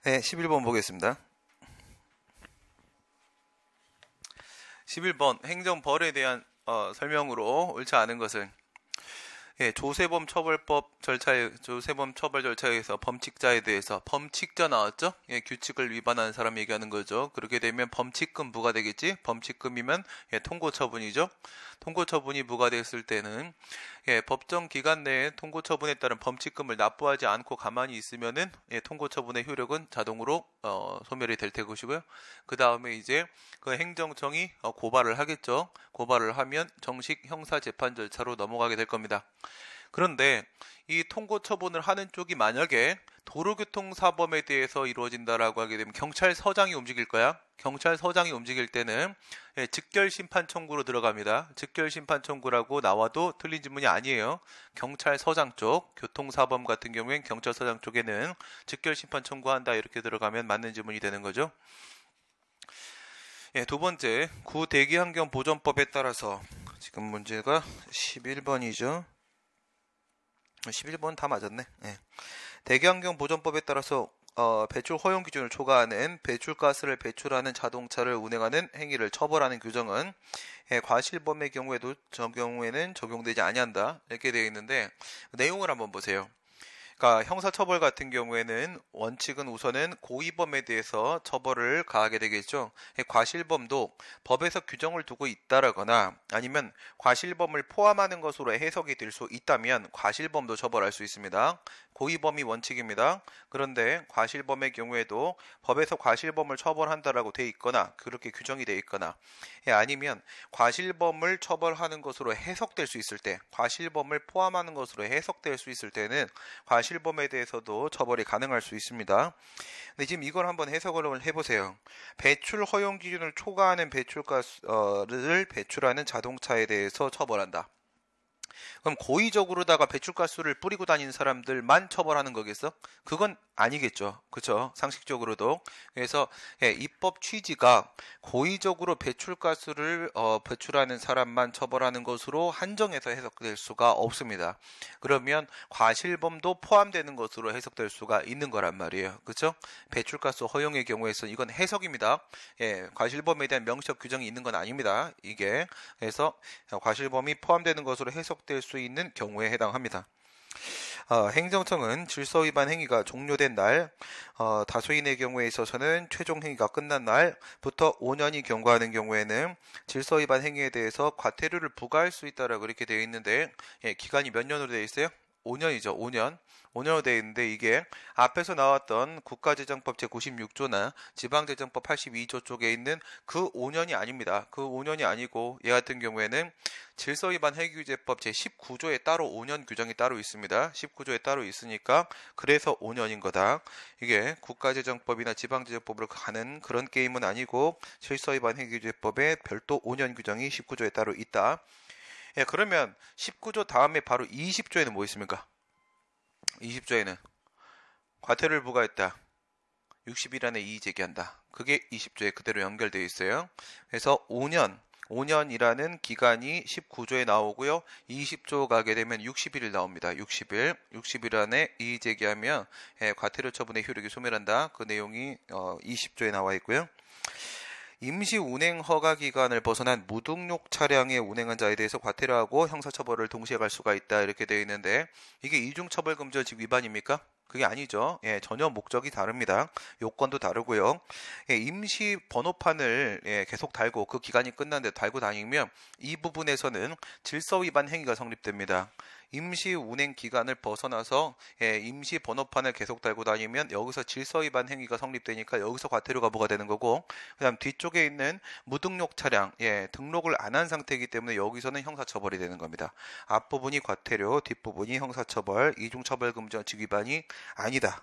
네, 11번 보겠습니다. 11번 행정벌에 대한 설명으로 옳지 않은 것은 조세범 처벌법 조세범 처벌 절차에 의해서 범칙자에 대해서 범칙자 나왔죠? 규칙을 위반하는 사람 얘기하는 거죠. 그렇게 되면 범칙금 부과 되겠지? 범칙금이면 통고처분이죠. 통고처분이 부과됐을 때는 법정 기간 내에 통고처분에 따른 범칙금을 납부하지 않고 가만히 있으면은 통고처분의 효력은 자동으로 소멸이 될 것이고요. 그 다음에 이제 그 행정청이 고발을 하겠죠. 고발을 하면 정식 형사재판 절차로 넘어가게 될 겁니다. 그런데 이 통고처분을 하는 쪽이 만약에 도로교통사범에 대해서 이루어진다라고 하게 되면 경찰서장이 움직일 거야. 경찰서장이 움직일 때는 직결심판 청구로 들어갑니다. 직결심판 청구라고 나와도 틀린 질문이 아니에요. 경찰서장 쪽, 교통사범 같은 경우엔 경찰서장 쪽에는 직결심판 청구한다 이렇게 들어가면 맞는 질문이 되는 거죠. 두 번째, 구대기환경보전법에 따라서 지금 문제가 11번이죠. 11번 다 맞았네. 대기환경보전법에 따라서 배출 허용 기준을 초과하는 배출가스를 배출하는 자동차를 운행하는 행위를 처벌하는 규정은 과실범의 경우에도 경우에는 적용되지 아니한다 이렇게 되어 있는데 내용을 한번 보세요. 그러니까 형사처벌 같은 경우에는 원칙은 우선은 고의범에 대해서 처벌을 가하게 되겠죠. 과실범도 법에서 규정을 두고 있다라거나 아니면 과실범을 포함하는 것으로 해석이 될 수 있다면 과실범도 처벌할 수 있습니다. 고의범이 원칙입니다. 그런데 과실범의 경우에도 법에서 과실범을 처벌한다라고 돼 있거나 그렇게 규정이 돼 있거나 아니면 과실범을 처벌하는 것으로 해석될 수 있을 때 과실범을 포함하는 것으로 해석될 수 있을 때는 과실범에 대해서도 처벌이 가능할 수 있습니다. 근데 지금 이걸 한번 해석을 해보세요. 배출 허용 기준을 초과하는 배출가스를 배출하는 자동차에 대해서 처벌한다. 그럼 고의적으로다가 배출가스를 뿌리고 다니는 사람들만 처벌하는 거겠어? 그건 아니겠죠. 그렇죠? 상식적으로도. 그래서 입법 취지가 고의적으로 배출가스를 배출하는 사람만 처벌하는 것으로 한정해서 해석될 수가 없습니다. 그러면 과실범도 포함되는 것으로 해석될 수가 있는 거란 말이에요. 그렇죠? 배출가스 허용의 경우에서 이건 해석입니다. 과실범에 대한 명시적 규정이 있는 건 아닙니다. 이게 그래서 과실범이 포함되는 것으로 해석될 수 있는 경우에 해당합니다. 행정청은 질서위반 행위가 종료된 날, 다수인의 경우에 있어서는 최종 행위가 끝난 날부터 5년이 경과하는 경우에는 질서위반 행위에 대해서 과태료를 부과할 수 있다라고 이렇게 되어 있는데 기간이 몇 년으로 되어 있어요? 5년이죠. 5년. 5년으로 되어 있는데 이게 앞에서 나왔던 국가재정법 제96조나 지방재정법 82조 쪽에 있는 그 5년이 아닙니다. 그 5년이 아니고 얘 같은 경우에는 질서위반 행위규제법 제19조에 따로 5년 규정이 따로 있습니다. 19조에 따로 있으니까 그래서 5년인 거다. 이게 국가재정법이나 지방재정법으로 가는 그런 게임은 아니고 질서위반 행위규제법에 별도 5년 규정이 19조에 따로 있다. 그러면 19조 다음에 바로 20조에는 뭐 있습니까? 20조에는 과태료를 부과했다. 60일 안에 이의 제기한다. 그게 20조에 그대로 연결되어 있어요. 그래서 5년이라는 기간이 19조에 나오고요. 20조 가게 되면 60일 나옵니다. 60일 안에 이의 제기하면 과태료 처분의 효력이 소멸한다. 그 내용이 20조에 나와 있고요. 임시 운행 허가 기간을 벗어난 무등록 차량의 운행한 자에 대해서 과태료하고 형사처벌을 동시에 갈 수가 있다 이렇게 되어 있는데 이게 이중처벌금지원칙 위반입니까? 그게 아니죠. 전혀 목적이 다릅니다. 요건도 다르고요. 임시 번호판을 계속 달고 그 기간이 끝났는데 달고 다니면 이 부분에서는 질서위반 행위가 성립됩니다. 임시 운행 기간을 벗어나서 임시 번호판을 계속 달고 다니면 여기서 질서위반 행위가 성립되니까 여기서 과태료가 부과되는 거고 그 다음 뒤쪽에 있는 무등록 차량 등록을 안 한 상태이기 때문에 여기서는 형사처벌이 되는 겁니다. 앞부분이 과태료, 뒷부분이 형사처벌, 이중처벌금지원칙 위반이 아니다.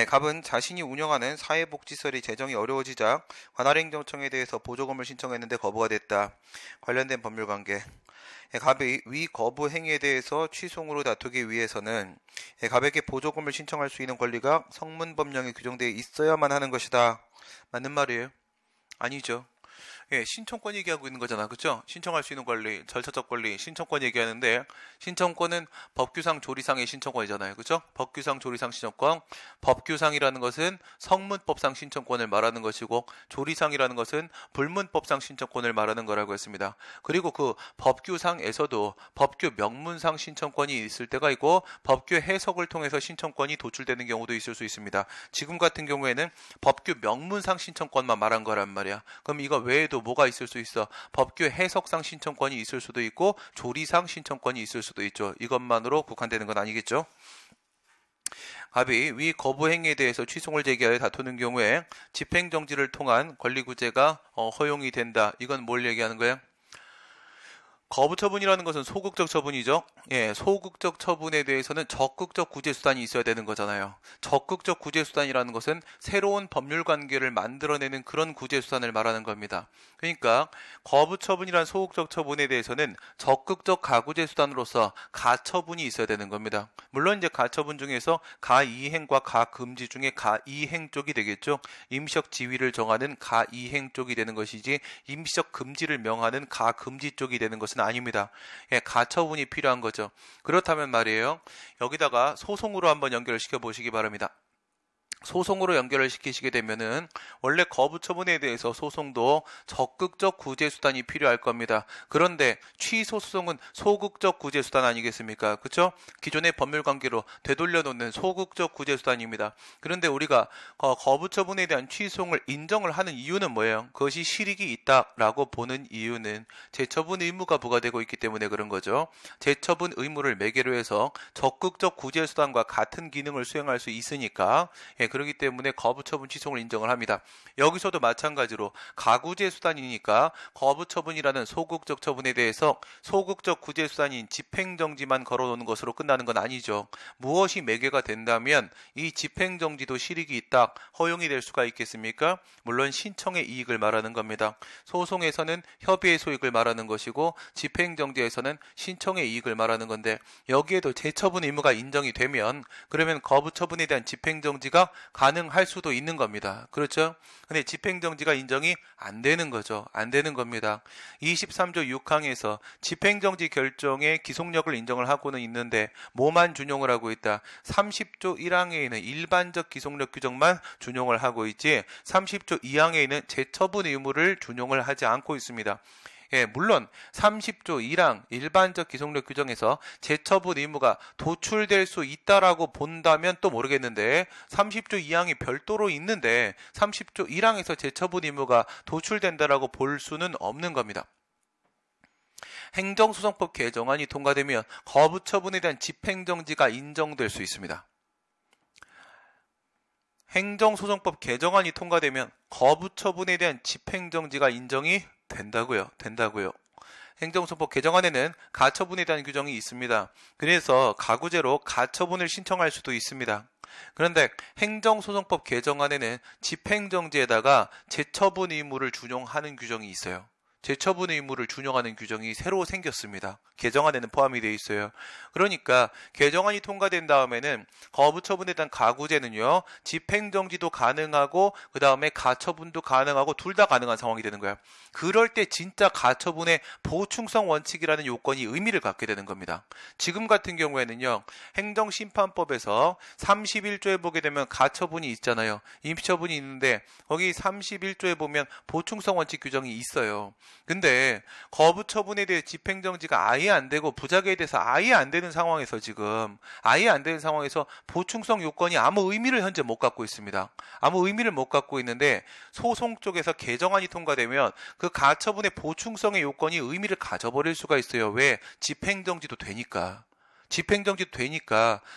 갑은 자신이 운영하는 사회복지시설이 재정이 어려워지자 관할행정청에 대해서 보조금을 신청했는데 거부가 됐다. 관련된 법률관계. 갑의 위 거부 행위에 대해서 취소로 다투기 위해서는 갑에게 보조금을 신청할 수 있는 권리가 성문법령에 규정되어 있어야만 하는 것이다. 맞는 말이에요? 아니죠. 예, 신청권 얘기하고 있는 거잖아. 그쵸? 신청할 수 있는 권리, 절차적 권리, 신청권 얘기하는데, 신청권은 법규상 조리상의 신청권이잖아요. 그쵸? 법규상 조리상 신청권. 법규상이라는 것은 성문법상 신청권을 말하는 것이고, 조리상이라는 것은 불문법상 신청권을 말하는 거라고 했습니다. 그리고 그 법규상에서도 법규 명문상 신청권이 있을 때가 있고, 법규 해석을 통해서 신청권이 도출되는 경우도 있을 수 있습니다. 지금 같은 경우에는 법규 명문상 신청권만 말한 거란 말이야. 그럼 이거 외에도 뭐가 있을 수 있어? 법규 해석상 신청권이 있을 수도 있고 조리상 신청권이 있을 수도 있죠. 이것만으로 국한되는 건 아니겠죠. 갑이 위 거부 행위에 대해서 취소를 제기하여 다투는 경우에 집행정지를 통한 권리구제가 허용이 된다. 이건 뭘 얘기하는 거예요? 거부 처분이라는 것은 소극적 처분이죠. 예, 소극적 처분에 대해서는 적극적 구제 수단이 있어야 되는 거잖아요. 적극적 구제 수단이라는 것은 새로운 법률 관계를 만들어내는 그런 구제 수단을 말하는 겁니다. 그러니까 거부 처분이란 소극적 처분에 대해서는 적극적 가구제 수단으로서 가처분이 있어야 되는 겁니다. 물론 이제 가처분 중에서 가이행과 가금지 중에 가이행 쪽이 되겠죠. 임시적 지위를 정하는 가이행 쪽이 되는 것이지 임시적 금지를 명하는 가금지 쪽이 되는 것은 아닙니다. 예, 가처분이 필요한 거죠. 그렇다면 말이에요. 여기다가 소송으로 한번 연결을 시켜 보시기 바랍니다. 소송으로 연결을 시키시게 되면은 원래 거부 처분에 대해서 소송도 적극적 구제 수단이 필요할 겁니다. 그런데 취소 소송은 소극적 구제 수단 아니겠습니까? 그렇죠? 기존의 법률 관계로 되돌려 놓는 소극적 구제 수단입니다. 그런데 우리가 거부 처분에 대한 취소를 인정을 하는 이유는 뭐예요? 그것이 실익이 있다라고 보는 이유는 재처분 의무가 부과되고 있기 때문에 그런 거죠. 재처분 의무를 매개로 해서 적극적 구제 수단과 같은 기능을 수행할 수 있으니까 그렇기 때문에 거부처분 취소를 인정을 합니다. 여기서도 마찬가지로 가구제 수단이니까 거부처분이라는 소극적 처분에 대해서 소극적 구제 수단인 집행정지만 걸어놓는 것으로 끝나는 건 아니죠. 무엇이 매개가 된다면 이 집행정지도 실익이 있다, 허용이 될 수가 있겠습니까? 물론 신청의 이익을 말하는 겁니다. 소송에서는 협의의 소익을 말하는 것이고 집행정지에서는 신청의 이익을 말하는 건데 여기에도 재처분 의무가 인정이 되면 그러면 거부처분에 대한 집행정지가 가능할 수도 있는 겁니다. 그렇죠? 근데 집행정지가 인정이 안 되는 거죠. 안 되는 겁니다. 23조 6항에서 집행정지 결정의 기속력을 인정을 하고는 있는데 뭐만 준용을 하고 있다? 30조 1항에는 일반적 기속력 규정만 준용을 하고 있지 30조 2항에는 재처분 의무를 준용을 하지 않고 있습니다. 예, 물론 30조 1항 일반적 기속력 규정에서 재처분 의무가 도출될 수 있다라고 본다면 또 모르겠는데 30조 2항이 별도로 있는데 30조 1항에서 재처분 의무가 도출된다라고 볼 수는 없는 겁니다. 행정소송법 개정안이 통과되면 거부처분에 대한 집행정지가 인정될 수 있습니다. 행정소송법 개정안이 통과되면 거부처분에 대한 집행정지가 인정이 된다고요. 행정소송법 개정안에는 가처분에 대한 규정이 있습니다. 그래서 가구제로 가처분을 신청할 수도 있습니다. 그런데 행정소송법 개정안에는 집행정지에다가 재처분 의무를 준용하는 규정이 있어요. 재처분 의무를 준용하는 규정이 새로 생겼습니다. 개정안에는 포함이 되어 있어요. 그러니까 개정안이 통과된 다음에는 거부처분에 대한 가구제는요. 집행정지도 가능하고 그 다음에 가처분도 가능하고 둘 다 가능한 상황이 되는 거예요. 그럴 때 진짜 가처분의 보충성 원칙이라는 요건이 의미를 갖게 되는 겁니다. 지금 같은 경우에는요. 행정심판법에서 31조에 보게 되면 가처분이 있잖아요. 임시처분이 있는데 거기 31조에 보면 보충성 원칙 규정이 있어요. 근데 거부처분에 대해 집행정지가 아예 안 되고 부작위에 대해서 아예 안 되는 상황에서 지금 아예 안 되는 상황에서 보충성 요건이 아무 의미를 현재 못 갖고 있습니다. 아무 의미를 못 갖고 있는데 소송 쪽에서 개정안이 통과되면 그 가처분의 보충성의 요건이 의미를 가져버릴 수가 있어요. 왜? 집행정지도 되니까.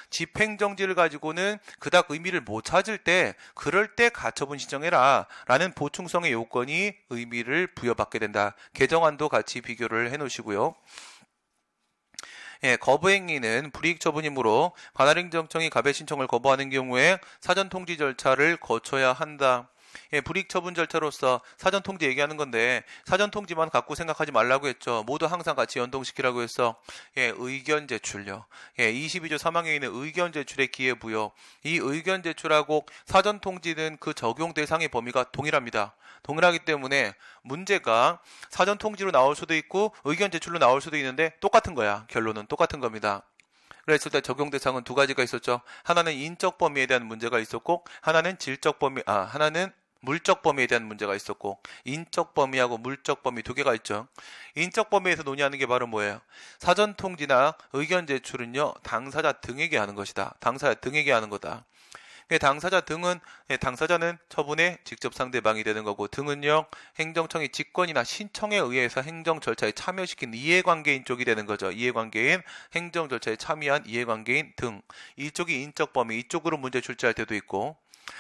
집행정지를 가지고는 그닥 의미를 못 찾을 때 그럴 때 가처분 신청해라 라는 보충성의 요건이 의미를 부여받게 된다. 개정안도 같이 비교를 해놓으시고요. 예, 거부행위는 불이익 처분이므로 관할행정청이 갑의 신청을 거부하는 경우에 사전 통지 절차를 거쳐야 한다. 불이익 처분 절차로서 사전 통지 얘기하는 건데 사전 통지만 갖고 생각하지 말라고 했죠. 모두 항상 같이 연동시키라고 했어. 의견 제출요. 22조 3항에 있는 의견 제출의 기회 부여. 이 의견 제출하고 사전 통지는 그 적용 대상의 범위가 동일합니다. 동일하기 때문에 문제가 사전 통지로 나올 수도 있고 의견 제출로 나올 수도 있는데 똑같은 거야. 결론은 똑같은 겁니다. 그랬을 때 적용 대상은 두 가지가 있었죠. 하나는 인적 범위에 대한 문제가 있었고 하나는 하나는 물적 범위에 대한 문제가 있었고 인적 범위하고 물적 범위 두 개가 있죠. 인적 범위에서 논의하는 게 바로 뭐예요? 사전 통지나 의견 제출은요. 당사자 등에게 하는 것이다. 당사자 등에게 하는 거다. 당사자는 처분의 직접 상대방이 되는 거고 등은요 행정청이 직권이나 신청에 의해서 행정 절차에 참여시킨 이해관계인 쪽이 되는 거죠. 이해관계인 행정 절차에 참여한 이해관계인 등 이쪽이 인적 범위 이쪽으로 문제 출제할 때도 있고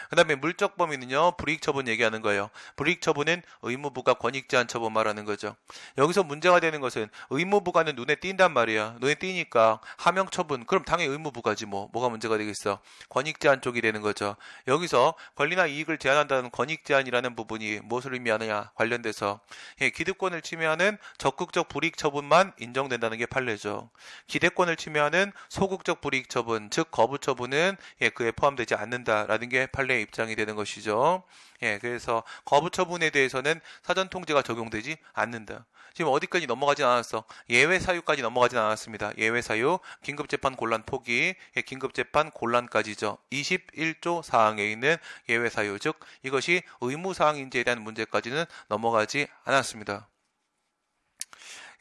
그 다음에 물적 범위는요 불이익 처분 얘기하는 거예요. 불이익 처분은 의무부가 권익 제한 처분 말하는 거죠. 여기서 문제가 되는 것은 의무부가는 눈에 띈단 말이야. 눈에 띄니까 하명 처분 그럼 당연히 의무부가지 뭐가 문제가 되겠어. 권익 제한 쪽이 되는 거죠. 여기서 권리나 이익을 제한한다는 권익 제한이라는 부분이 무엇을 의미하느냐 관련돼서 기득권을 침해하는 적극적 불이익 처분만 인정된다는 게 판례죠. 기대권을 침해하는 소극적 불이익 처분 즉 거부 처분은 그에 포함되지 않는다라는 게 판례의 입장이 되는 것이죠. 그래서 거부 처분에 대해서는 사전 통지가 적용되지 않는다. 지금 어디까지 넘어가진 않았어. 예외 사유까지 넘어가진 않았습니다. 예외 사유, 긴급재판 곤란 포기, 긴급재판 곤란까지죠. 21조 사항에 있는 예외 사유, 즉 이것이 의무사항인지에 대한 문제까지는 넘어가지 않았습니다.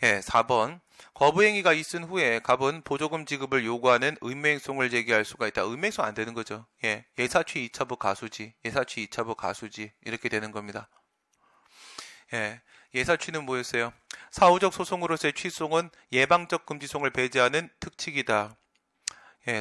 4번 거부행위가 있은 후에 갑은 보조금 지급을 요구하는 의무행송을 제기할 수가 있다. 의무행송 안 되는 거죠. 예사취 2차부 가수지 이렇게 되는 겁니다. 예사취는 뭐였어요? 사후적 소송으로서의 취송은 예방적 금지송을 배제하는 특칙이다.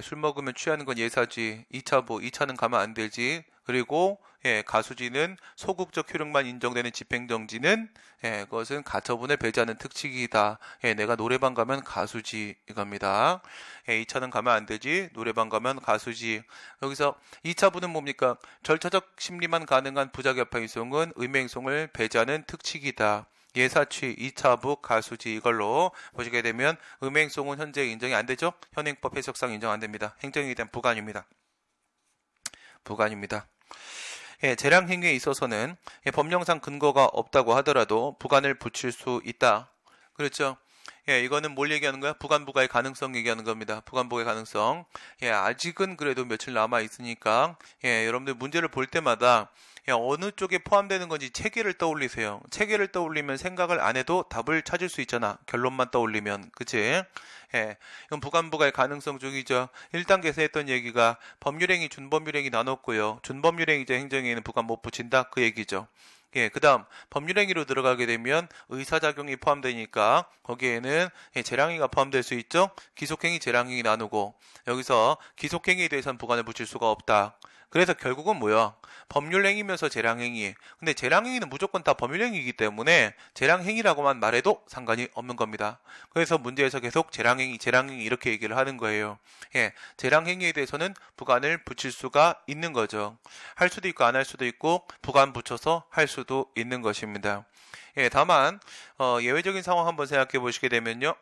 술 먹으면 취하는 건 예사지. 2차는 가면 안 되지. 그리고 가수지는 소극적 효력만 인정되는 집행정지는 그것은 가처분을 배제하는 특칙이다. 내가 노래방 가면 가수지 이겁니다. 2차는 가면 안 되지. 노래방 가면 가수지. 여기서 2차부는 뭡니까? 절차적 심리만 가능한 부작위파행송은 의무행송을 배제하는 특칙이다. 예사취, 2차부, 가수지 이걸로 보시게 되면 의무행송은 현재 인정이 안 되죠? 현행법 해석상 인정 안 됩니다. 행정행위에 대한 부관입니다. 재량 행위에 있어서는 법령상 근거가 없다고 하더라도 부관을 붙일 수 있다. 그렇죠? 이거는 뭘 얘기하는 거야? 부관부과의 가능성 얘기하는 겁니다. 부관부과의 가능성. 아직은 그래도 며칠 남아 있으니까 여러분들 문제를 볼 때마다 어느 쪽에 포함되는 건지 체계를 떠올리세요. 체계를 떠올리면 생각을 안 해도 답을 찾을 수 있잖아. 결론만 떠올리면. 그치? 이건 부관부과의 가능성 중이죠. 1단계에서 했던 얘기가 법률행위, 준법률행위 나눴고요. 준법률행위자 행정행위는 부관 못 붙인다. 그 얘기죠. 그 다음 법률행위로 들어가게 되면 의사작용이 포함되니까 거기에는 재량행위가 포함될 수 있죠. 기속행위, 재량행위 나누고 여기서 기속행위에 대해서는 부관을 붙일 수가 없다. 그래서 결국은 뭐야? 법률행위면서 재량행위. 근데 재량행위는 무조건 다 법률행위이기 때문에 재량행위라고만 말해도 상관이 없는 겁니다. 그래서 문제에서 계속 재량행위 이렇게 얘기를 하는 거예요. 재량행위에 대해서는 부관을 붙일 수가 있는 거죠. 할 수도 있고 안 할 수도 있고 부관 붙여서 할 수도 있는 것입니다. 다만 예외적인 상황 한번 생각해 보시게 되면요.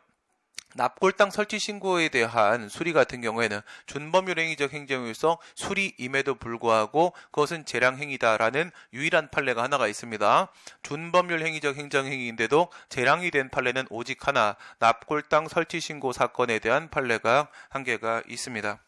납골당 설치 신고에 대한 수리 같은 경우에는 준법률행위적 행정으로서 수리임에도 불구하고 그것은 재량행위다라는 유일한 판례가 하나가 있습니다. 준법률행위적 행정행위인데도 재량이 된 판례는 오직 하나, 납골당 설치 신고 사건에 대한 판례가 한 개가 있습니다.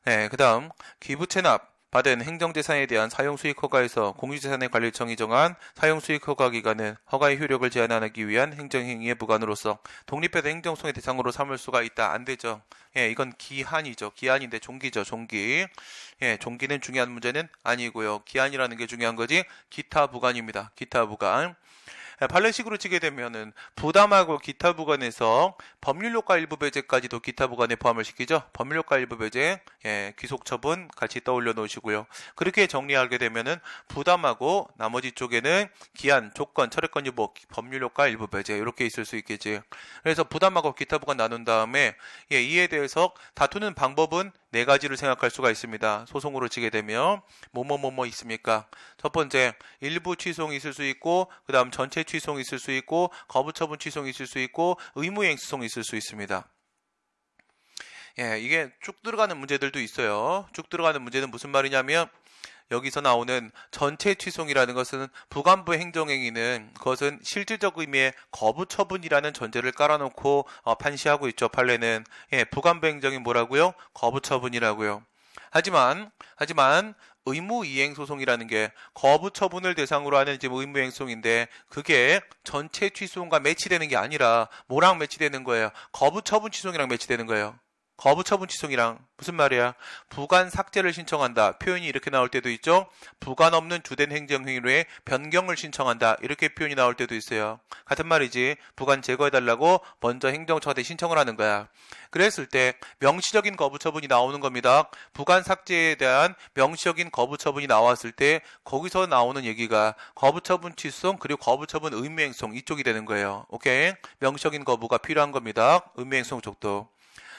그 다음 기부채납 받은 행정재산에 대한 사용수익허가에서 공유재산의 관리청이 정한 사용수익허가 기간은 허가의 효력을 제한하기 위한 행정행위의 부관으로서 독립해서 행정소의 대상으로 삼을 수가 있다. 안 되죠. 이건 기한이죠. 기한인데 종기죠. 종기. 종기는 중요한 문제는 아니고요. 기한이라는 게 중요한 거지. 기타 부관입니다. 기타 부관. 판례식으로 치게 되면은 부담하고 기타 부관에서 법률효과 일부 배제까지도 기타 부관에 포함을 시키죠. 법률효과 일부 배제, 귀속처분 같이 떠올려 놓으시고요. 그렇게 정리하게 되면은 부담하고 나머지 쪽에는 기한, 조건, 철회권 유보, 법률효과 일부 배제 이렇게 있을 수 있겠지. 그래서 부담하고 기타 부관 나눈 다음에 이에 대해서 다투는 방법은 네 가지를 생각할 수가 있습니다. 소송으로 지게 되면 뭐뭐 있습니까? 첫 번째, 일부 취소이 있을 수 있고, 그 다음 전체 취소이 있을 수 있고, 거부처분 취소이 있을 수 있고, 의무행수성이 있을 수 있습니다. 예, 이게 쭉 들어가는 문제들도 있어요. 쭉 들어가는 문제는 무슨 말이냐면, 여기서 나오는 전체 취소이라는 것은 부관부 행정행위는 그것은 실질적 의미의 거부처분이라는 전제를 깔아놓고 판시하고 있죠. 판례는. 예, 부관부 행정이 뭐라고요? 거부처분이라고요. 하지만 의무이행소송이라는 게 거부처분을 대상으로 하는 지금 의무이행소송인데 그게 전체 취소과 매치되는 게 아니라 뭐랑 매치되는 거예요? 거부처분 취소이랑 매치되는 거예요. 거부처분 취소이랑 무슨 말이야? 부관 삭제를 신청한다. 표현이 이렇게 나올 때도 있죠. 부관 없는 주된 행정행위로의 변경을 신청한다. 이렇게 표현이 나올 때도 있어요. 같은 말이지. 부관 제거해달라고 먼저 행정처한테 신청을 하는 거야. 그랬을 때 명시적인 거부처분이 나오는 겁니다. 부관 삭제에 대한 명시적인 거부처분이 나왔을 때 거기서 나오는 얘기가 거부처분 취소성 그리고 거부처분 의무행송 이쪽이 되는 거예요. 오케이? 명시적인 거부가 필요한 겁니다. 의무행송 쪽도.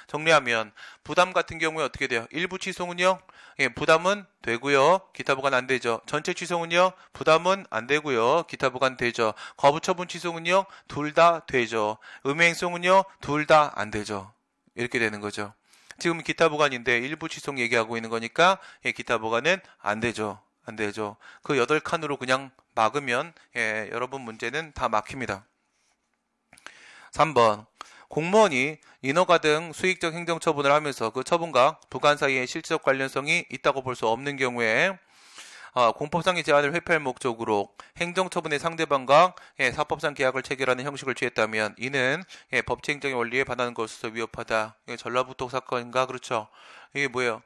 정리하면 부담 같은 경우에 어떻게 돼요? 일부 취소는요. 예, 부담은 되고요. 기타 부관 안 되죠. 전체 취소는요. 부담은 안 되고요. 기타 부관 되죠. 거부처분 취소는요. 둘 다 되죠. 의무행송은요. 둘 다 안 되죠. 이렇게 되는 거죠. 지금 기타 부관인데 일부 취소 얘기하고 있는 거니까 예, 기타 부관은 안 되죠. 안 되죠. 그 8칸으로 그냥 막으면 예, 여러분 문제는 다 막힙니다. 3번 공무원이 인허가 등 수익적 행정처분을 하면서 그 처분과 부관 사이에 실질적 관련성이 있다고 볼 수 없는 경우에 공법상의 제한을 회피할 목적으로 행정처분의 상대방과 사법상 계약을 체결하는 형식을 취했다면 이는 법치행정의 원리에 반하는 것으로서 위협하다. 전라북도 사건인가? 그렇죠. 이게 뭐예요?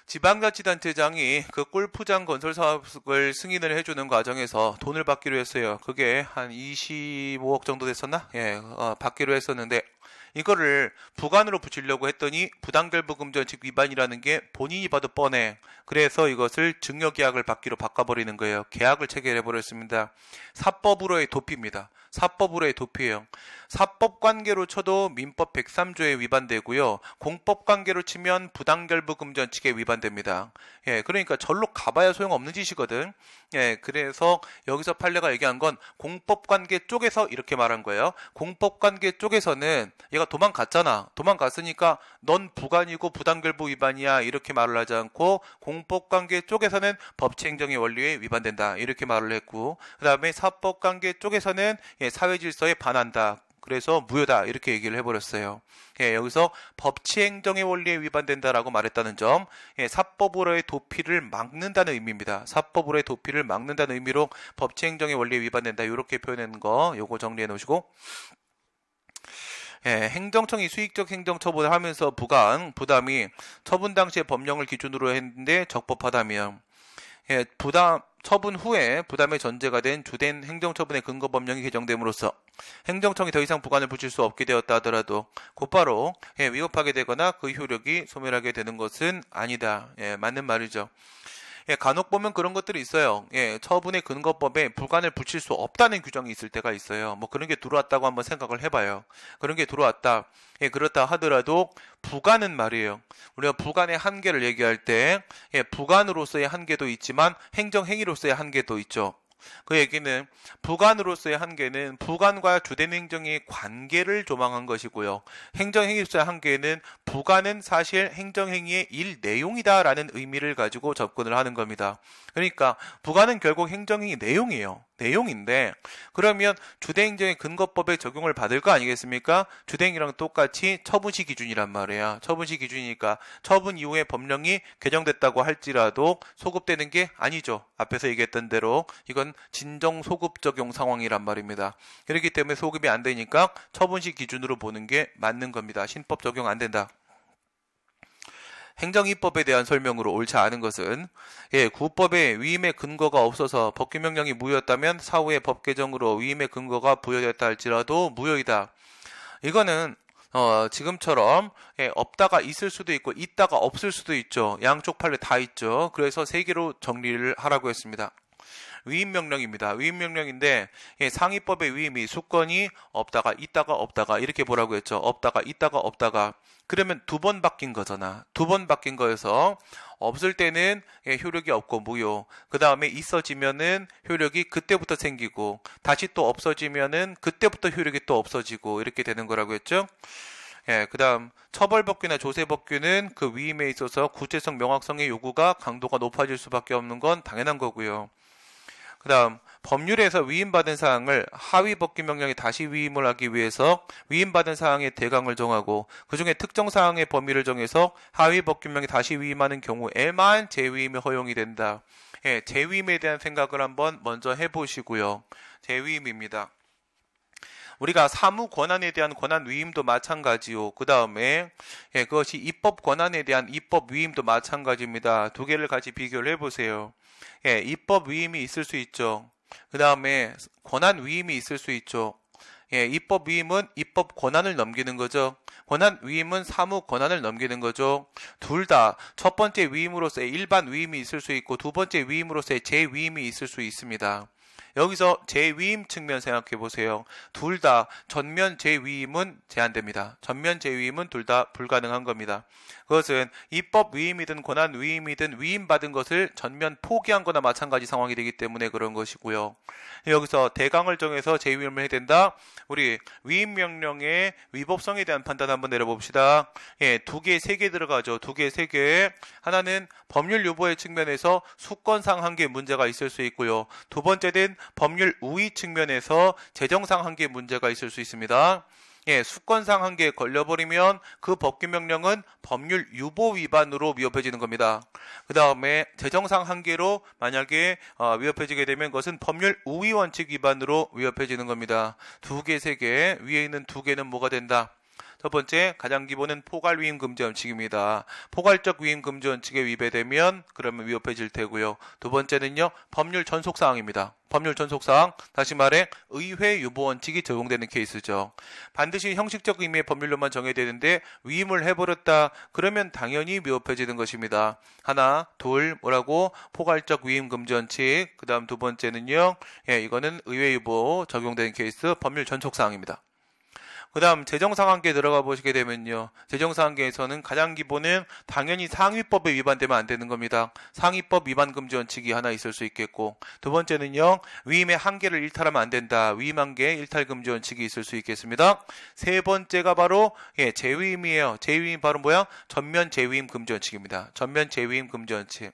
지방자치단체장이 그 골프장 건설 사업을 승인을 해주는 과정에서 돈을 받기로 했어요. 그게 한 25억 정도 됐었나? 예, 받기로 했었는데 이거를 부관으로 붙이려고 했더니 부당결부금전칙 위반이라는 게 본인이 봐도 뻔해. 그래서 이것을 증여계약을 받기로 바꿔버리는 거예요. 계약을 체결해버렸습니다. 사법으로의 도피입니다. 사법으로의 도피예요. 사법관계로 쳐도 민법 103조에 위반되고요. 공법관계로 치면 부당결부금전칙에 위반됩니다. 예, 그러니까 절로 가봐야 소용없는 짓이거든. 예, 그래서 여기서 판례가 얘기한 건 공법관계 쪽에서 이렇게 말한 거예요. 공법관계 쪽에서는 얘가 도망갔잖아. 도망갔으니까 넌 부관이고 부당결부 위반이야. 이렇게 말을 하지 않고 공법관계 쪽에서는 법치행정의 원리에 위반된다. 이렇게 말을 했고 그 다음에 사법관계 쪽에서는 사회질서에 반한다. 그래서 무효다. 이렇게 얘기를 해버렸어요. 예, 여기서 법치행정의 원리에 위반된다라고 말했다는 점, 사법으로의 도피를 막는다는 의미입니다. 사법으로의 도피를 막는다는 의미로 법치행정의 원리에 위반된다. 이렇게 표현하는 거, 요거 정리해 놓으시고. 예, 행정청이 수익적 행정처분을 하면서 부담이 처분 당시의 법령을 기준으로 했는데 적법하다면, 예, 처분 후에 부담의 전제가 된 주된 행정처분의 근거 법령이 개정됨으로써 행정청이 더 이상 부관을 붙일 수 없게 되었다 하더라도 곧바로 위법하게 되거나 그 효력이 소멸하게 되는 것은 아니다. 예, 맞는 말이죠. 예, 간혹 보면 그런 것들이 있어요. 예, 처분의 근거법에 부관을 붙일 수 없다는 규정이 있을 때가 있어요. 뭐 그런 게 들어왔다고 한번 생각을 해봐요. 그런 게 들어왔다. 예, 그렇다 하더라도 부관은 말이에요. 우리가 부관의 한계를 얘기할 때 부관으로서의 한계도 있지만 행정행위로서의 한계도 있죠. 그 얘기는 부관으로서의 한계는 부관과 주된 행정의 관계를 조망한 것이고요. 행정행위로서의 한계는 부관은 사실 행정행위의 일 내용이다라는 의미를 가지고 접근을 하는 겁니다. 그러니까 부관은 결국 행정행위 내용이에요. 내용인데 그러면 주대행정의 근거법에 적용을 받을 거 아니겠습니까? 주대행위랑 똑같이 처분시 기준이란 말이야. 처분시 기준이니까 처분 이후에 법령이 개정됐다고 할지라도 소급되는 게 아니죠. 앞에서 얘기했던 대로 이건 진정 소급 적용 상황이란 말입니다. 그렇기 때문에 소급이 안 되니까 처분시 기준으로 보는 게 맞는 겁니다. 신법 적용 안 된다. 행정입법에 대한 설명으로 옳지 않은 것은 구법에 위임의 근거가 없어서 법규명령이 무효였다면 사후에 법 개정으로 위임의 근거가 부여됐다 할지라도 무효이다. 이거는 지금처럼 없다가 있을 수도 있고 있다가 없을 수도 있죠. 양쪽 판례 다 있죠. 그래서 세 개로 정리를 하라고 했습니다. 위임명령입니다. 위임명령인데 상위법의 위임이 수권이 없다가 있다가 이렇게 보라고 했죠. 없다가 있다가 그러면 두 번 바뀐 거잖아. 두 번 바뀐 거여서 없을 때는 효력이 없고 무효. 그 다음에 있어지면은 효력이 그때부터 생기고 다시 또 없어지면은 그때부터 효력이 또 없어지고 이렇게 되는 거라고 했죠. 그 다음 처벌법규나 조세법규는 그 위임에 있어서 구체성 명확성의 요구가 강도가 높아질 수밖에 없는 건 당연한 거고요. 그 다음 법률에서 위임받은 사항을 하위 법규명령에 다시 위임을 하기 위해서 위임받은 사항의 대강을 정하고 그 중에 특정 사항의 범위를 정해서 하위 법규명령에 다시 위임하는 경우에만 재위임이 허용이 된다. 재위임에 대한 생각을 한번 먼저 해보시고요. 재위임입니다. 우리가 사무 권한에 대한 권한 위임도 마찬가지요. 그 다음에 그것이 입법 권한에 대한 입법 위임도 마찬가지입니다. 두 개를 같이 비교를 해보세요. 입법 위임이 있을 수 있죠. 그 다음에 권한 위임이 있을 수 있죠. 입법 위임은 입법 권한을 넘기는 거죠. 권한 위임은 사무 권한을 넘기는 거죠. 둘 다 첫 번째 위임으로서의 일반 위임이 있을 수 있고 두 번째 위임으로서의 재위임이 있을 수 있습니다. 여기서 재위임 측면 생각해 보세요. 둘 다 전면 재위임은 제한됩니다. 전면 재위임은 둘 다 불가능한 겁니다. 그것은 입법 위임이든 권한 위임이든 위임받은 것을 전면 포기한 거나 마찬가지 상황이 되기 때문에 그런 것이고요. 여기서 대강을 정해서 재위임을 해야 된다. 우리 위임명령의 위법성에 대한 판단 한번 내려봅시다. 두 개, 세 개 들어가죠. 두 개, 세 개. 하나는 법률 유보의 측면에서 수권상 한계 문제가 있을 수 있고요. 두 번째는 법률 우위 측면에서 재정상 한계 문제가 있을 수 있습니다. 수권상 한계에 걸려버리면 그 법규명령은 법률 유보 위반으로 위협해지는 겁니다. 그 다음에 재정상 한계로 만약에 위협해지게 되면 그것은 법률 우위 원칙 위반으로 위협해지는 겁니다. 두 개, 세 개, 위에 있는 두 개는 뭐가 된다? 첫 번째, 가장 기본은 포괄 위임 금지 원칙입니다. 포괄적 위임 금지 원칙에 위배되면 그러면 위협해질 테고요. 두 번째는요, 법률 전속 사항입니다. 법률 전속 사항, 다시 말해 의회 유보 원칙이 적용되는 케이스죠. 반드시 형식적 의미의 법률로만 정해야 되는데 위임을 해버렸다. 그러면 당연히 위협해지는 것입니다. 하나, 둘, 뭐라고? 포괄적 위임 금지 원칙. 그 다음 두 번째는요, 이거는 의회 유보 적용되는 케이스 법률 전속 사항입니다. 그 다음 재정상한계에 들어가 보시게 되면요. 재정상한계에서는 가장 기본은 당연히 상위법에 위반되면 안 되는 겁니다. 상위법 위반 금지 원칙이 하나 있을 수 있겠고 두 번째는요. 위임의 한계를 일탈하면 안 된다. 위임 한계 일탈 금지 원칙이 있을 수 있겠습니다. 세 번째가 바로 재위임이에요. 재위임 바로 뭐야? 전면 재위임 금지 원칙입니다. 전면 재위임 금지 원칙.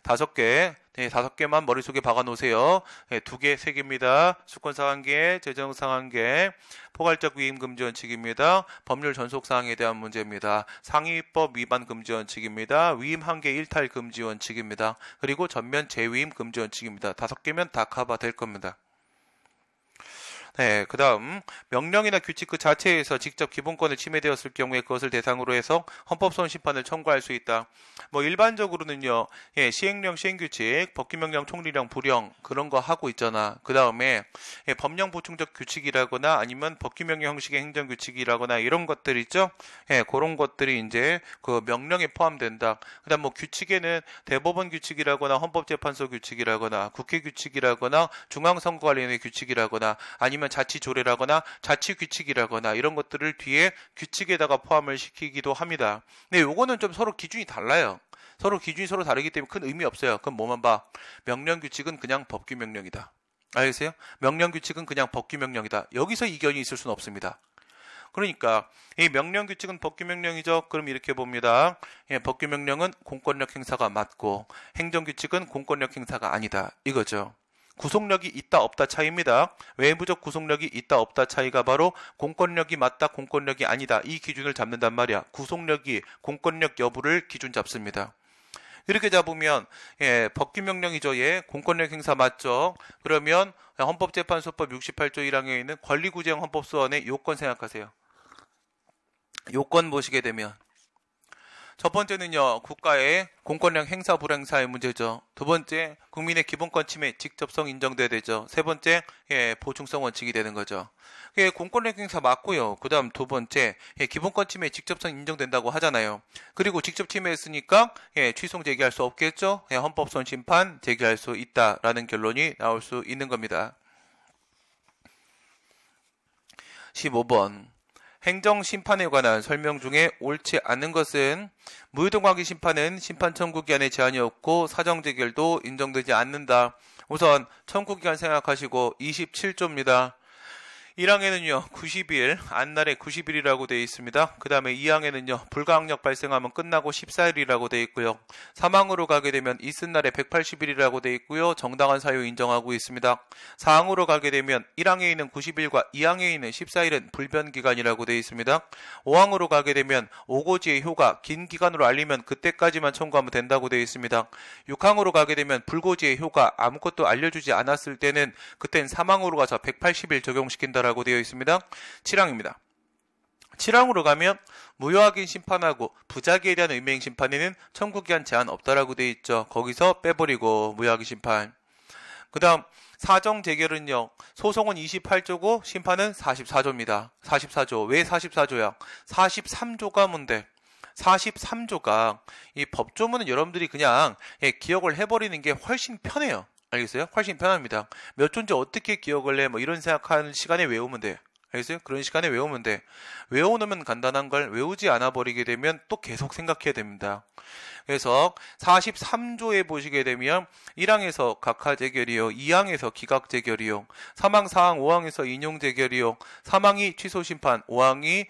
5개, 5개만 머릿속에 박아 놓으세요. 2개, 3개입니다. 수권상한계, 재정상한계, 포괄적 위임 금지 원칙입니다. 법률 전속 사항에 대한 문제입니다. 상위법 위반 금지 원칙입니다. 위임 한계 일탈 금지 원칙입니다. 그리고 전면 재위임 금지 원칙입니다. 5개면 다 커버 될 겁니다. 그 다음 명령이나 규칙 그 자체에서 직접 기본권을 침해되었을 경우에 그것을 대상으로 해서 헌법소원 심판을 청구할 수 있다. 일반적으로는요, 시행령, 시행규칙, 법규명령, 총리령, 부령 그런 거 하고 있잖아. 그 다음에 법령 보충적 규칙이라거나 아니면 법규명령 형식의 행정규칙이라거나 이런 것들 있죠. 그런 것들이 이제 그 명령에 포함된다. 그 다음 규칙에는 대법원 규칙이라거나 헌법재판소 규칙이라거나 국회 규칙이라거나 중앙선거관리위원회 규칙이라거나 아니면 자치조례라거나 자치규칙이라거나 이런 것들을 뒤에 규칙에다가 포함을 시키기도 합니다. 근데 요거는 좀 서로 기준이 달라요. 서로 기준이 서로 다르기 때문에 큰 의미 없어요. 그럼 뭐만 봐? 명령규칙은 그냥 법규명령이다. 알겠어요? 명령규칙은 그냥 법규명령이다. 여기서 이견이 있을 수는 없습니다. 그러니까 이 명령규칙은 법규명령이죠. 그럼 이렇게 봅니다. 법규명령은 공권력 행사가 맞고 행정규칙은 공권력 행사가 아니다. 이거죠. 구속력이 있다 없다 차이입니다. 외부적 구속력이 있다 없다 차이가 바로 공권력이 맞다 공권력이 아니다 이 기준을 잡는단 말이야. 구속력이 공권력 여부를 기준 잡습니다. 이렇게 잡으면 법규명령이죠. 공권력 행사 맞죠. 그러면 헌법재판소법 68조 1항에 있는 권리구제형 헌법소원의 요건 생각하세요. 요건 보시게 되면 첫 번째는요, 국가의 공권력 행사 불행사의 문제죠. 두 번째, 국민의 기본권 침해 직접성 인정돼야 되죠. 세 번째, 보충성 원칙이 되는 거죠. 공권력 행사 맞고요. 그 다음 두 번째, 기본권 침해 직접성 인정된다고 하잖아요. 그리고 직접 침해했으니까 취소송 제기할 수 없겠죠. 헌법소원 심판 제기할 수 있다라는 결론이 나올 수 있는 겁니다. 15번. 행정심판에 관한 설명 중에 옳지 않은 것은 무효동의하기 심판은 심판 청구기한에 제한이 없고 사정재결도 인정되지 않는다. 우선 청구기간 생각하시고 27조입니다. 1항에는요 90일, 안날에 90일이라고 되어 있습니다. 그 다음에 2항에는요 불가항력 발생하면 끝나고 14일이라고 되어 있고요. 3항으로 가게 되면 이튿날에 180일이라고 되어 있고요. 정당한 사유 인정하고 있습니다. 4항으로 가게 되면 1항에 있는 90일과 2항에 있는 14일은 불변기간이라고 되어 있습니다. 5항으로 가게 되면 오고지의 효가 긴 기간으로 알리면 그때까지만 청구하면 된다고 되어 있습니다. 6항으로 가게 되면 불고지의 효가 아무것도 알려주지 않았을 때는 그땐 3항으로 가서 180일 적용시킨다 라고 되어 있습니다. 7항입니다. 7항으로 가면 무효확인 심판하고 부작위에 대한 의명행 심판에는 청구기한 제한 없다라고 되어 있죠. 거기서 빼버리고 무효확인 심판. 그 다음 사정재결은요. 소송은 28조고 심판은 44조입니다. 44조. 왜 44조야? 43조가 뭔데? 43조가 이 법조문은 여러분들이 그냥 기억을 해버리는 게 훨씬 편해요. 알겠어요? 훨씬 편합니다. 몇 조인지 어떻게 기억을 해? 뭐 이런 생각하는 시간에 외우면 돼. 알겠어요? 그런 시간에 외우면 돼. 외워놓으면 간단한 걸 외우지 않아 버리게 되면 또 계속 생각해야 됩니다. 그래서 43조에 보시게 되면 1항에서 각하재결이요, 2항에서 기각재결이요, 3항, 4항, 5항에서 인용재결이요, 3항이 취소심판, 5항이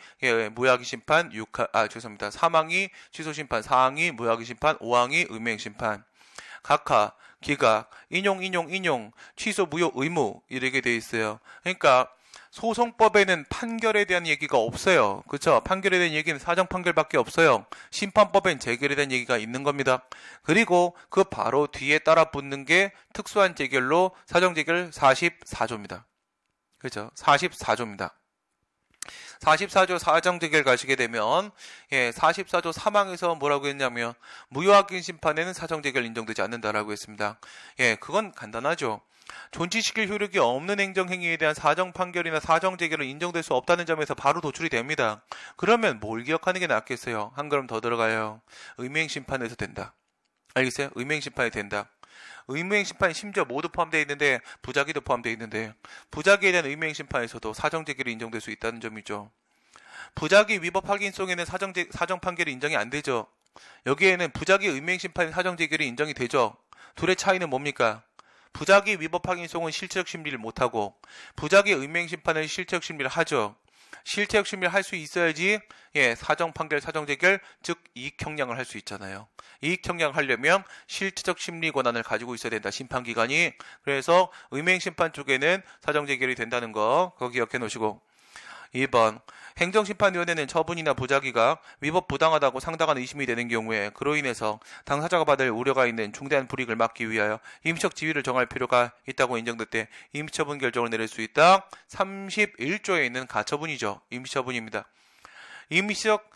무효하기심판, 3항이 취소심판, 4항이 무효하기심판, 5항이 의무행심판. 각하, 기각, 인용, 취소, 무효, 의무 이렇게 돼 있어요. 그러니까 소송법에는 판결에 대한 얘기가 없어요. 그렇죠? 판결에 대한 얘기는 사정 판결밖에 없어요. 심판법엔 재결에 대한 얘기가 있는 겁니다. 그리고 그 바로 뒤에 따라 붙는 게 특수한 재결로 사정 재결 44조입니다. 그렇죠? 44조입니다. 44조 사정재결 가시게 되면 44조 3항에서 뭐라고 했냐면 무효확인 심판에는 사정재결 인정되지 않는다라고 했습니다. 그건 간단하죠. 존치시킬 효력이 없는 행정행위에 대한 사정판결이나 사정재결은 인정될 수 없다는 점에서 바로 도출이 됩니다. 그러면 뭘 기억하는 게 낫겠어요? 한 걸음 더 들어가요. 의무행심판에서 된다. 알겠어요? 의무행심판이 된다. 의무행심판이 심지어 모두 포함되어 있는데 부작위도 포함되어 있는데 부작위에 대한 의무행심판에서도 사정재결이 인정될 수 있다는 점이죠. 부작위 위법 확인송에는 사정판결이 인정이 안 되죠. 여기에는 부작위 의무행심판의 사정재결이 인정이 되죠. 둘의 차이는 뭡니까? 부작위 위법 확인송은 실체적 심리를 못하고 부작위 의무행심판은 실체적 심리를 하죠. 실체적 심리를 할 수 있어야지 사정판결, 사정재결, 즉 이익형량을 할 수 있잖아요. 이익형량을 하려면 실체적 심리 권한을 가지고 있어야 된다. 심판기관이. 그래서 의무행심판 쪽에는 사정재결이 된다는 거 그거 기억해 놓으시고 2번 행정심판위원회는 처분이나 부작위가 위법 부당하다고 상당한 의심이 되는 경우에 그로 인해서 당사자가 받을 우려가 있는 중대한 불이익을 막기 위하여 임시적 지위를 정할 필요가 있다고 인정될 때 임시처분 결정을 내릴 수 있다. 31조에 있는 가처분이죠. 임시처분입니다. 임시적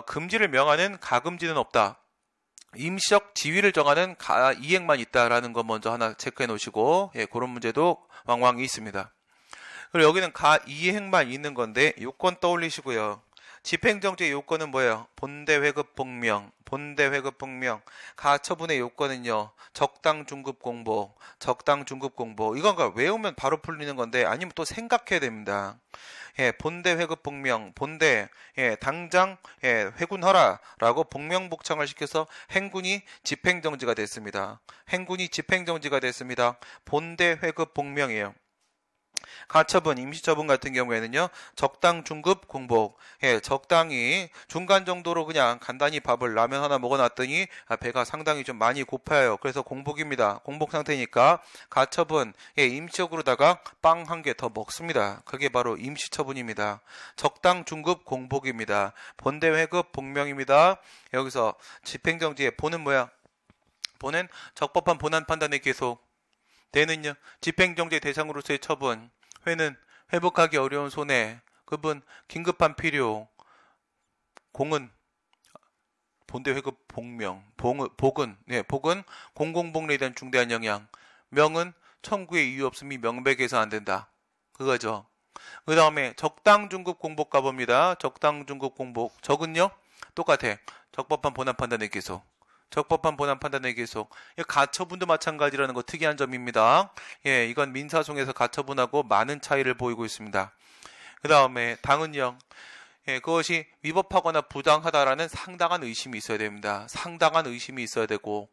금지를 명하는 가금지는 없다. 임시적 지위를 정하는 가이행만 있다라는 거 먼저 하나 체크해 놓으시고 그런 문제도 왕왕 있습니다. 그리고 여기는 가이행만 있는 건데 요건 떠올리시고요. 집행정지의 요건은 뭐예요? 본대회급 복명. 가처분의 요건은요. 적당 중급 공보. 이건 외우면 바로 풀리는 건데 아니면 또 생각해야 됩니다. 본대회급 복명. 당장 회군하라 라고 복명복창을 시켜서 행군이 집행정지가 됐습니다. 본대회급 복명이에요. 가처분, 임시처분 같은 경우에는요, 적당 중급 공복. 적당히 중간 정도로 그냥 간단히 밥을 라면 하나 먹어놨더니 배가 상당히 좀 많이 고파요. 그래서 공복입니다. 공복 상태니까 가처분, 임시적으로다가 빵 한 개 더 먹습니다. 그게 바로 임시처분입니다. 적당 중급 공복입니다. 본대회급 복명입니다. 여기서 집행정지의 본은 뭐야? 본은 적법한 본안 판단에 계속. 대는요, 집행정지 대상으로서의 처분. 회는 회복하기 어려운 손해. 급은 긴급한 필요. 공은 본대 회급 복명, 복은 공공복리에 대한 중대한 영향, 명은 청구의 이유 없음이 명백해서 안 된다. 그거죠. 그 다음에 적당 중급 공복 가봅니다. 적당 중급 공복. 적은요? 똑같아. 적법한 본안 판단의 계속. 적법한 본안 판단의 계속. 가처분도 마찬가지라는 거 특이한 점입니다. 예, 이건 민사소송에서 가처분하고 많은 차이를 보이고 있습니다. 그 다음에 당은요. 예, 그것이 위법하거나 부당하다라는 상당한 의심이 있어야 됩니다. 상당한 의심이 있어야 되고,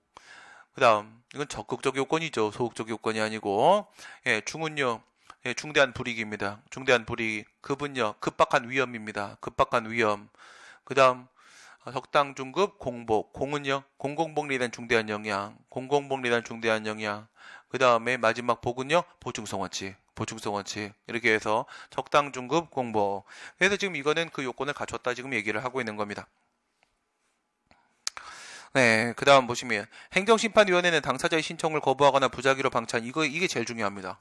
그 다음 이건 적극적 요건이죠. 소극적 요건이 아니고, 예, 중은요. 예, 중대한 불이익입니다. 중대한 불이익. 급은요. 급박한 위험입니다. 급박한 위험. 그 다음 적당 중급 공복. 공은요. 공공복리에 대한 중대한 영향. 공공복리에 대한 중대한 영향. 그 다음에 마지막 복은요. 보충성 원칙. 보충성 원칙. 이렇게 해서 적당 중급 공복. 그래서 지금 이거는 그 요건을 갖췄다 지금 얘기를 하고 있는 겁니다. 네, 그 다음 보시면 행정심판위원회는 당사자의 신청을 거부하거나 부작위로 방치한 이게 제일 중요합니다.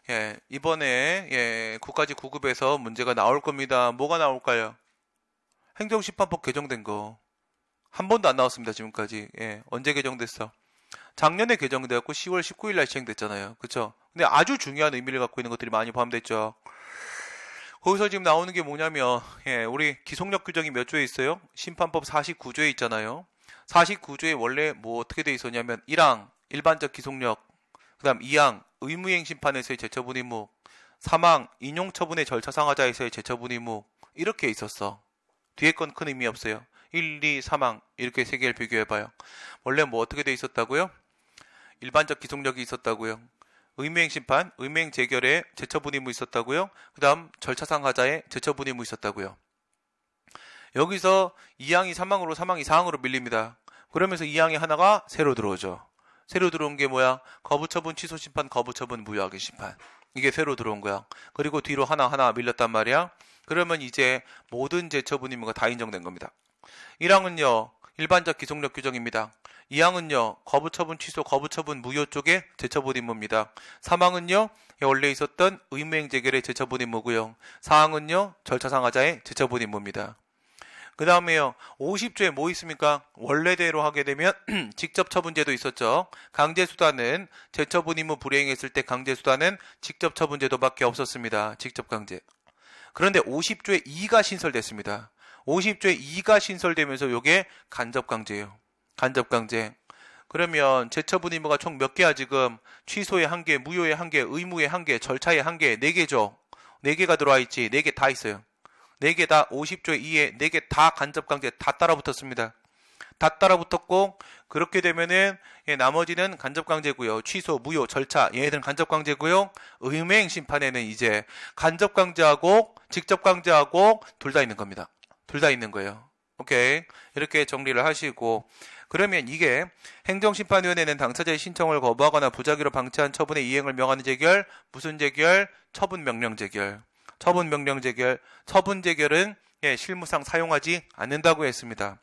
예, 이번에 예, 국가직 9급에서 문제가 나올 겁니다. 뭐가 나올까요? 행정심판법 개정된 거. 한 번도 안 나왔습니다, 지금까지. 예, 언제 개정됐어? 작년에 개정되었고 10월 19일 날 시행됐잖아요. 그쵸? 근데 아주 중요한 의미를 갖고 있는 것들이 많이 포함됐죠. 거기서 지금 나오는 게 뭐냐면, 예, 우리 기속력 규정이 몇 조에 있어요? 심판법 49조에 있잖아요. 49조에 원래 뭐 어떻게 돼 있었냐면 1항 일반적 기속력, 그 다음 2항 의무이행 심판에서의 제처분 의무, 3항 인용처분의 절차 상하자에서의 제처분 의무, 이렇게 있었어. 뒤에 건 큰 의미 없어요. 1, 2, 3항 이렇게 세 개를 비교해봐요. 원래 뭐 어떻게 돼 있었다고요? 일반적 기속력이 있었다고요. 의무이행 심판, 의무이행 재결에 제처분 의무 있었다고요. 그 다음 절차 상하자에 제처분 의무 있었다고요. 여기서 2항이 3항으로 3항이 4항으로 밀립니다. 그러면서 2항에 하나가 새로 들어오죠. 새로 들어온 게 뭐야? 거부처분 취소 심판, 거부처분 무효하게 심판. 이게 새로 들어온 거야. 그리고 뒤로 하나 밀렸단 말이야. 그러면 이제 모든 제처분 의무가 다 인정된 겁니다. 1항은요. 일반적 기속력 규정입니다. 2항은요. 거부처분 취소, 거부처분 무효 쪽에 제처분 의무입니다. 3항은요. 원래 있었던 의무행 재결의 제처분 의무고요. 4항은요. 절차 상하자의 제처분 의무입니다. 그 다음에요. 50조에 뭐 있습니까? 원래대로 하게 되면 직접처분제도 있었죠. 강제수단은 제처분 의무 불이행했을 때 강제수단은 직접처분제도밖에 없었습니다. 직접강제. 그런데 50조에 2가 신설됐습니다. 50조에 2가 신설되면서 이게 간접강제예요. 간접강제. 그러면 제처분 의무가 총 몇 개야 지금? 취소에 1개, 무효에 1개, 의무에 1개, 절차에 1개, 4개죠. 4개가 들어와 있지. 4개 다 있어요. 4개 다 50조에 2에 4개 다 간접강제 다 따라붙었습니다. 다 따라붙었고 그렇게 되면은 나머지는 간접강제고요. 취소, 무효, 절차 얘네들은 간접강제고요. 의무행 심판에는 이제 간접강제하고 직접강제하고 둘 다 있는 겁니다. 둘 다 있는 거예요. 오케이. 이렇게 정리를 하시고 그러면 이게 행정심판위원회는 당사자의 신청을 거부하거나 부작위로 방치한 처분의 이행을 명하는 재결, 무슨 재결? 처분명령 재결. 처분명령 재결, 처분 재결은 실무상 사용하지 않는다고 했습니다.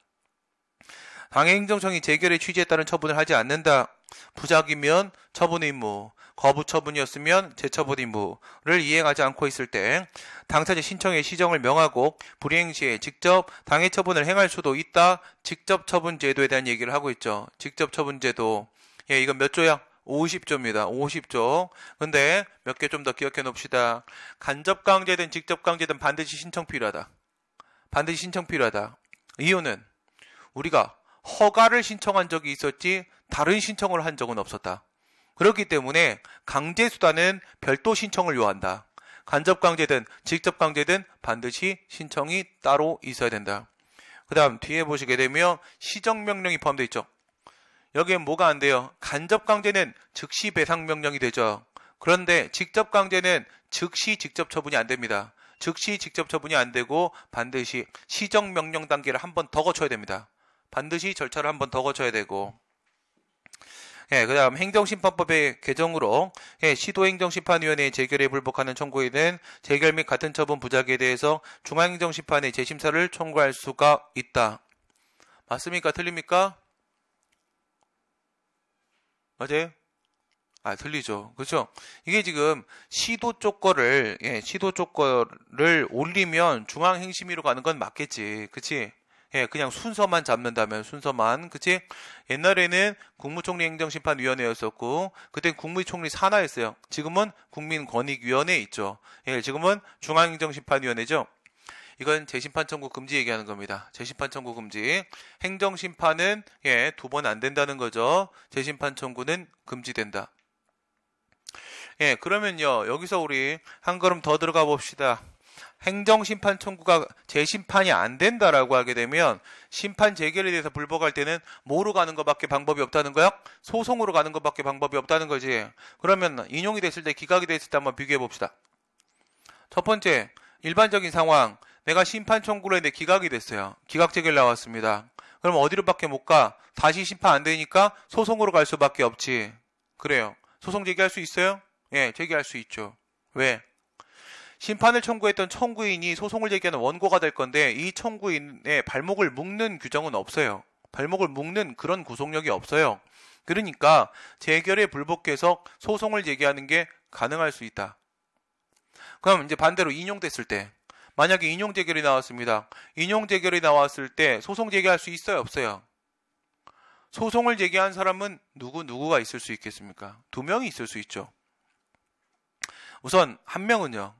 당해행정청이 재결의 취지에 따른 처분을 하지 않는다. 부작위면 처분 의무, 거부 처분이었으면 재처분 의무를 이행하지 않고 있을 때 당사자 신청의 시정을 명하고 불이행 시에 직접 당해 처분을 행할 수도 있다. 직접 처분 제도에 대한 얘기를 하고 있죠. 직접 처분 제도. 예, 이건 몇 조야? 50조입니다. 50조. 근데 몇 개 좀 더 기억해 놓읍시다. 간접강제든 직접강제든 반드시 신청 필요하다. 반드시 신청 필요하다. 이유는 우리가 허가를 신청한 적이 있었지 다른 신청을 한 적은 없었다. 그렇기 때문에 강제수단은 별도 신청을 요한다. 간접강제든 직접강제든 반드시 신청이 따로 있어야 된다. 그 다음 뒤에 보시게 되면 시정명령이 포함되어 있죠. 여기에 뭐가 안 돼요? 간접강제는 즉시 배상명령이 되죠. 그런데 직접강제는 즉시 직접처분이 안 됩니다. 즉시 직접처분이 안 되고 반드시 시정명령 단계를 한 번 더 거쳐야 됩니다. 반드시 절차를 한 번 더 거쳐야 되고 예, 그 다음 행정심판법의 개정으로 시도행정심판위원회의 재결에 불복하는 청구인은 재결 및 같은 처분 부작위에 대해서 중앙행정심판의 재심사를 청구할 수가 있다. 맞습니까? 틀립니까? 맞아요? 틀리죠. 그렇죠? 이게 지금 시도 쪽 거를 올리면 중앙행심위로 가는 건 맞겠지. 그치? 예, 그냥 순서만 잡는다면 순서만, 그치? 옛날에는 국무총리 행정심판위원회였었고 그때 국무총리 산하였어요. 지금은 국민권익위원회에 있죠. 예, 지금은 중앙행정심판위원회죠. 이건 재심판 청구 금지 얘기하는 겁니다. 재심판 청구 금지. 행정심판은 예, 2번 안 된다는 거죠. 재심판 청구는 금지된다. 예, 그러면요, 여기서 우리 한 걸음 더 들어가 봅시다. 행정심판 청구가 재심판이 안 된다라고 하게 되면 심판 재결에 대해서 불복할 때는 뭐로 가는 것밖에 방법이 없다는 거야? 소송으로 가는 것밖에 방법이 없다는 거지. 그러면 인용이 됐을 때, 기각이 됐을 때 한번 비교해 봅시다. 첫 번째, 일반적인 상황. 내가 심판 청구를 했는데 기각이 됐어요. 기각 재결 나왔습니다. 그럼 어디로밖에 못 가? 다시 심판 안 되니까 소송으로 갈 수밖에 없지. 그래요. 소송 제기할 수 있어요? 예, 제기할 수 있죠. 왜? 심판을 청구했던 청구인이 소송을 제기하는 원고가 될 건데 이 청구인의 발목을 묶는 규정은 없어요. 발목을 묶는 그런 구속력이 없어요. 그러니까 재결에 불복해서 소송을 제기하는 게 가능할 수 있다. 그럼 이제 반대로 인용됐을 때, 만약에 인용 재결이 나왔습니다. 인용 재결이 나왔을 때 소송 제기할 수 있어요, 없어요? 소송을 제기한 사람은 누구가 있을 수 있겠습니까? 2명이 있을 수 있죠. 우선 한 명은요.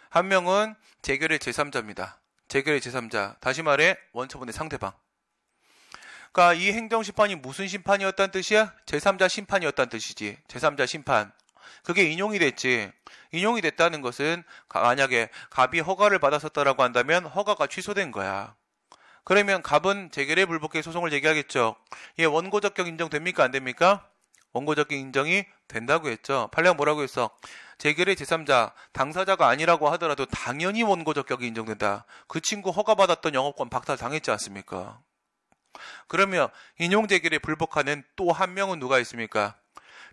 한 명은 재결의 제3자입니다. 재결의 제3자. 다시 말해 원처분의 상대방. 그러니까 이 행정심판이 무슨 심판이었다는 뜻이야? 제3자 심판이었다는 뜻이지. 제3자 심판. 그게 인용이 됐지. 인용이 됐다는 것은 만약에 갑이 허가를 받았었다라고 한다면 허가가 취소된 거야. 그러면 갑은 재결에 불복해 소송을 제기하겠죠. 이게 원고적격 인정됩니까? 안 됩니까? 원고적격 인정이 된다고 했죠. 판례가 뭐라고 했어? 재결의 제3자, 당사자가 아니라고 하더라도 당연히 원고적격이 인정된다. 그 친구 허가받았던 영업권 박탈당했지 않습니까? 그러면 인용 재결에 불복하는 또 한 명은 누가 있습니까?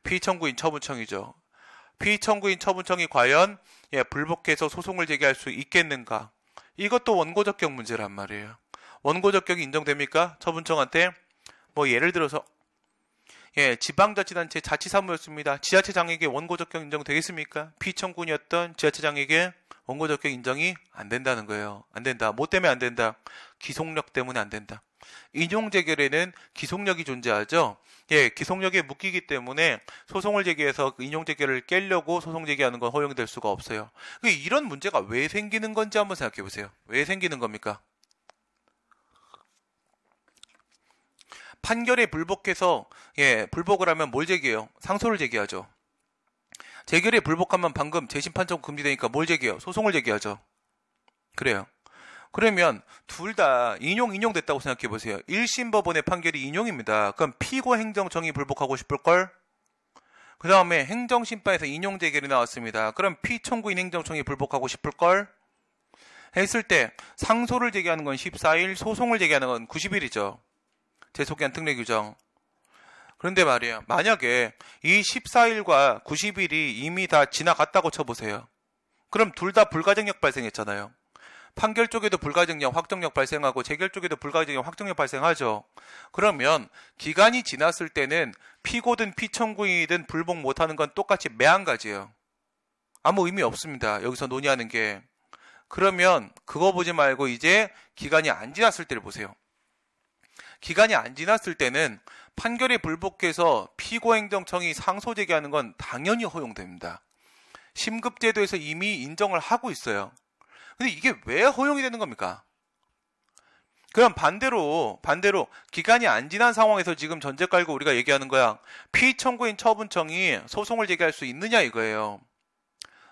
피청구인 처분청이죠. 피청구인 처분청이 과연 불복해서 소송을 제기할 수 있겠는가? 이것도 원고적격 문제란 말이에요. 원고적격이 인정됩니까? 처분청한테 뭐 예를 들어서 지방자치단체 자치사무였습니다. 지자체장에게 원고적격 인정되겠습니까? 피청구인이었던 지자체장에게 원고적격 인정이 안 된다는 거예요. 안 된다. 뭐 때문에 안 된다? 기속력 때문에 안 된다. 인용재결에는 기속력이 존재하죠. 기속력에 묶이기 때문에 소송을 제기해서 그 인용재결을 깨려고 소송 제기하는 건 허용될 수가 없어요. 이런 문제가 왜 생기는 건지 한번 생각해 보세요. 왜 생기는 겁니까? 판결에 불복해서 불복을 하면 뭘 제기해요? 상소를 제기하죠. 재결에 불복하면 방금 재심판 청구 금지되니까 뭘 제기해요? 소송을 제기하죠. 그래요. 그러면 둘 다 인용됐다고 생각해 보세요. 1심 법원의 판결이 인용입니다. 그럼 피고 행정청이 불복하고 싶을걸? 그 다음에 행정심판에서 인용 재결이 나왔습니다. 그럼 피청구인 행정청이 불복하고 싶을걸? 했을 때 상소를 제기하는 건 14일, 소송을 제기하는 건 90일이죠. 제소기한 특례 규정. 그런데 말이에요. 만약에 이 14일과 90일이 이미 다 지나갔다고 쳐보세요. 그럼 둘 다 불가증력 발생했잖아요. 판결 쪽에도 불가증력, 확정력 발생하고 재결 쪽에도 불가증력, 확정력 발생하죠. 그러면 기간이 지났을 때는 피고든 피청구인이든 불복 못하는 건 똑같이 매한가지예요. 아무 의미 없습니다. 여기서 논의하는 게. 그러면 그거 보지 말고 이제 기간이 안 지났을 때를 보세요. 기간이 안 지났을 때는 판결에 불복해서 피고행정청이 상소 제기하는 건 당연히 허용됩니다. 심급제도에서 이미 인정을 하고 있어요. 근데 이게 왜 허용이 되는 겁니까? 그럼 반대로 기간이 안 지난 상황에서 지금 전제 깔고 우리가 얘기하는 거야. 피청구인 처분청이 소송을 제기할 수 있느냐 이거예요.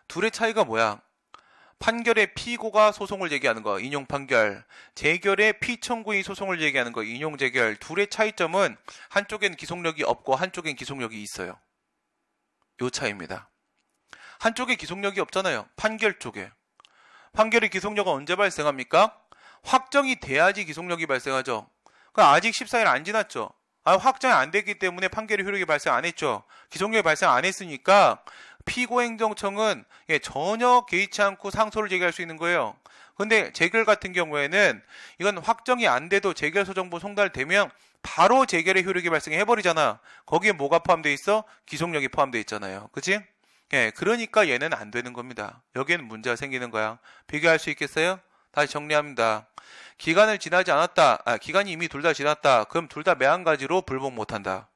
둘의 차이가 뭐야? 판결에 피고가 소송을 제기하는 거, 인용 판결. 재결에 피청구인이 소송을 제기하는 거, 인용 재결. 둘의 차이점은 한쪽엔 기속력이 없고 한쪽엔 기속력이 있어요. 요 차이입니다. 한쪽에 기속력이 없잖아요. 판결 쪽에. 판결의 기속력은 언제 발생합니까? 확정이 돼야지 기속력이 발생하죠. 그러니까 아직 14일 안 지났죠. 확정이 안 됐기 때문에 판결의 효력이 발생 안 했죠. 기속력이 발생 안 했으니까 피고행정청은 전혀 개의치 않고 상소를 제기할 수 있는 거예요. 근데 재결 같은 경우에는 이건 확정이 안 돼도 재결소정보 송달되면 바로 재결의 효력이 발생해버리잖아. 거기에 뭐가 포함되어 있어? 기속력이 포함되어 있잖아요. 그치? 그러니까 얘는 안 되는 겁니다. 여기에는 문제가 생기는 거야. 비교할 수 있겠어요? 다시 정리합니다. 기간을 지나지 않았다. 기간이 이미 둘 다 지났다. 그럼 둘 다 매한가지로 불복 못한다.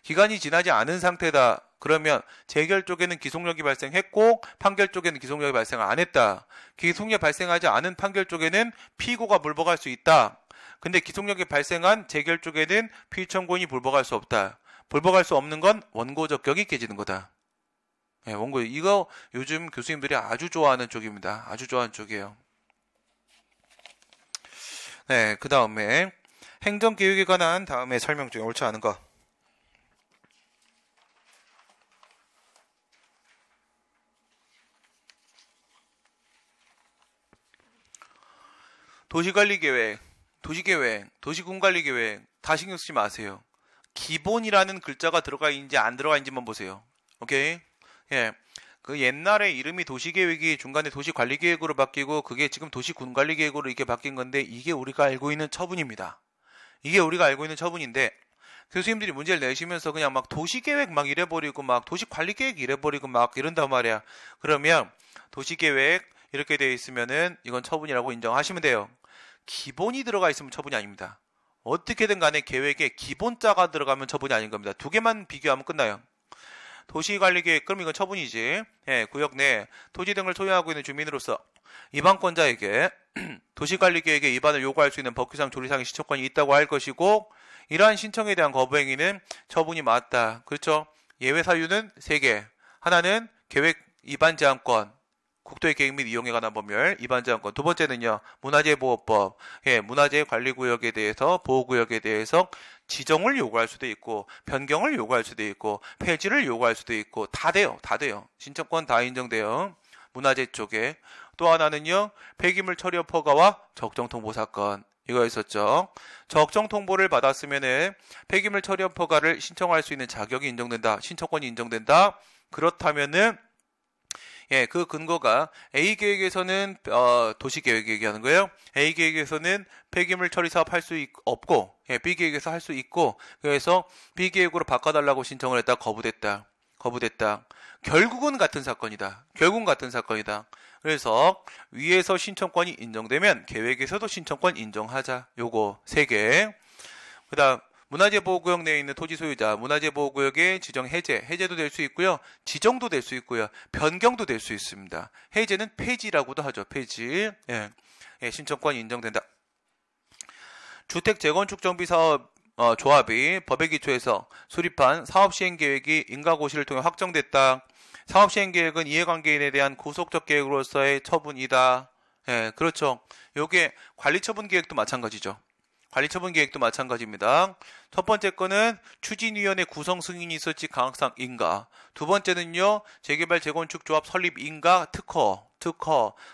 기간이 지나지 않은 상태다. 그러면 재결 쪽에는 기속력이 발생했고 판결 쪽에는 기속력이 발생을 안 했다. 기속력이 발생하지 않은 판결 쪽에는 피고가 불복할 수 있다. 근데 기속력이 발생한 재결 쪽에는 피청구인이 불복할 수 없다. 불복할 수 없는 건 원고 적격이 깨지는 거다. 네, 원고 이거 요즘 교수님들이 아주 좋아하는 쪽입니다. 아주 좋아하는 쪽이에요. 네, 그 다음에 행정개혁에 관한 다음에 설명 중에 옳지 않은 거. 도시관리계획, 도시계획, 도시군관리계획 다 신경 쓰지 마세요. 기본이라는 글자가 들어가 있는지 안 들어가 있는지만 보세요. 오케이? 예. 그 옛날에 이름이 도시계획이 중간에 도시관리계획으로 바뀌고 그게 지금 도시군관리계획으로 이렇게 바뀐 건데 이게 우리가 알고 있는 처분입니다. 이게 우리가 알고 있는 처분인데 교수님들이 문제를 내시면서 그냥 막 도시계획 막 이래버리고 막 도시관리계획 이래버리고 막 이런단 말이야. 그러면 도시계획 이렇게 되어 있으면은 이건 처분이라고 인정하시면 돼요. 기본이 들어가 있으면 처분이 아닙니다. 어떻게든 간에 계획에 기본자가 들어가면 처분이 아닌 겁니다. 두 개만 비교하면 끝나요. 도시관리계획, 그럼 이건 처분이지. 예, 구역 내 토지 등을 소유하고 있는 주민으로서 위반권자에게 도시관리계획의 위반을 요구할 수 있는 법규상 조리상의 신청권이 있다고 할 것이고 이러한 신청에 대한 거부행위는 처분이 맞다. 그렇죠? 예외 사유는 3개. 하나는 계획 위반 제한권. 국토의 계획 및 이용에 관한 법률 위반 제한권. 두 번째는요. 문화재보호법. 예, 문화재 관리구역에 대해서 보호구역에 대해서 지정을 요구할 수도 있고 변경을 요구할 수도 있고 폐지를 요구할 수도 있고 다 돼요. 다 돼요. 신청권 다 인정돼요. 문화재 쪽에. 또 하나는요. 폐기물 처리업 허가와 적정통보 사건. 이거 있었죠. 적정통보를 받았으면은 폐기물 처리업 허가를 신청할 수 있는 자격이 인정된다. 신청권이 인정된다. 그렇다면은 예, 그 근거가 A계획에서는 도시계획 얘기하는 거예요. A계획에서는 폐기물 처리 사업 할 수 없고 예, B계획에서 할 수 있고 그래서 B계획으로 바꿔달라고 신청을 했다. 거부됐다. 결국은 같은 사건이다. 그래서 위에서 신청권이 인정되면 계획에서도 신청권 인정하자. 요거 3개. 그 다음 문화재보호구역 내에 있는 토지 소유자, 문화재보호구역의 지정 해제도 될 수 있고요. 지정도 될 수 있고요. 변경도 될 수 있습니다. 해제는 폐지라고도 하죠. 폐지. 예, 신청권이 인정된다. 주택 재건축 정비 사업 조합이 법의 기초에서 수립한 사업시행계획이 인가고시를 통해 확정됐다. 사업시행계획은 이해관계인에 대한 구속적 계획으로서의 처분이다. 예, 그렇죠. 요게 관리처분계획도 마찬가지죠. 관리처분 계획도 마찬가지입니다. 첫 번째 거는 추진위원회 구성 승인이 있을지 가능성 인가. 두 번째는요. 재개발 재건축 조합 설립 인가 특허.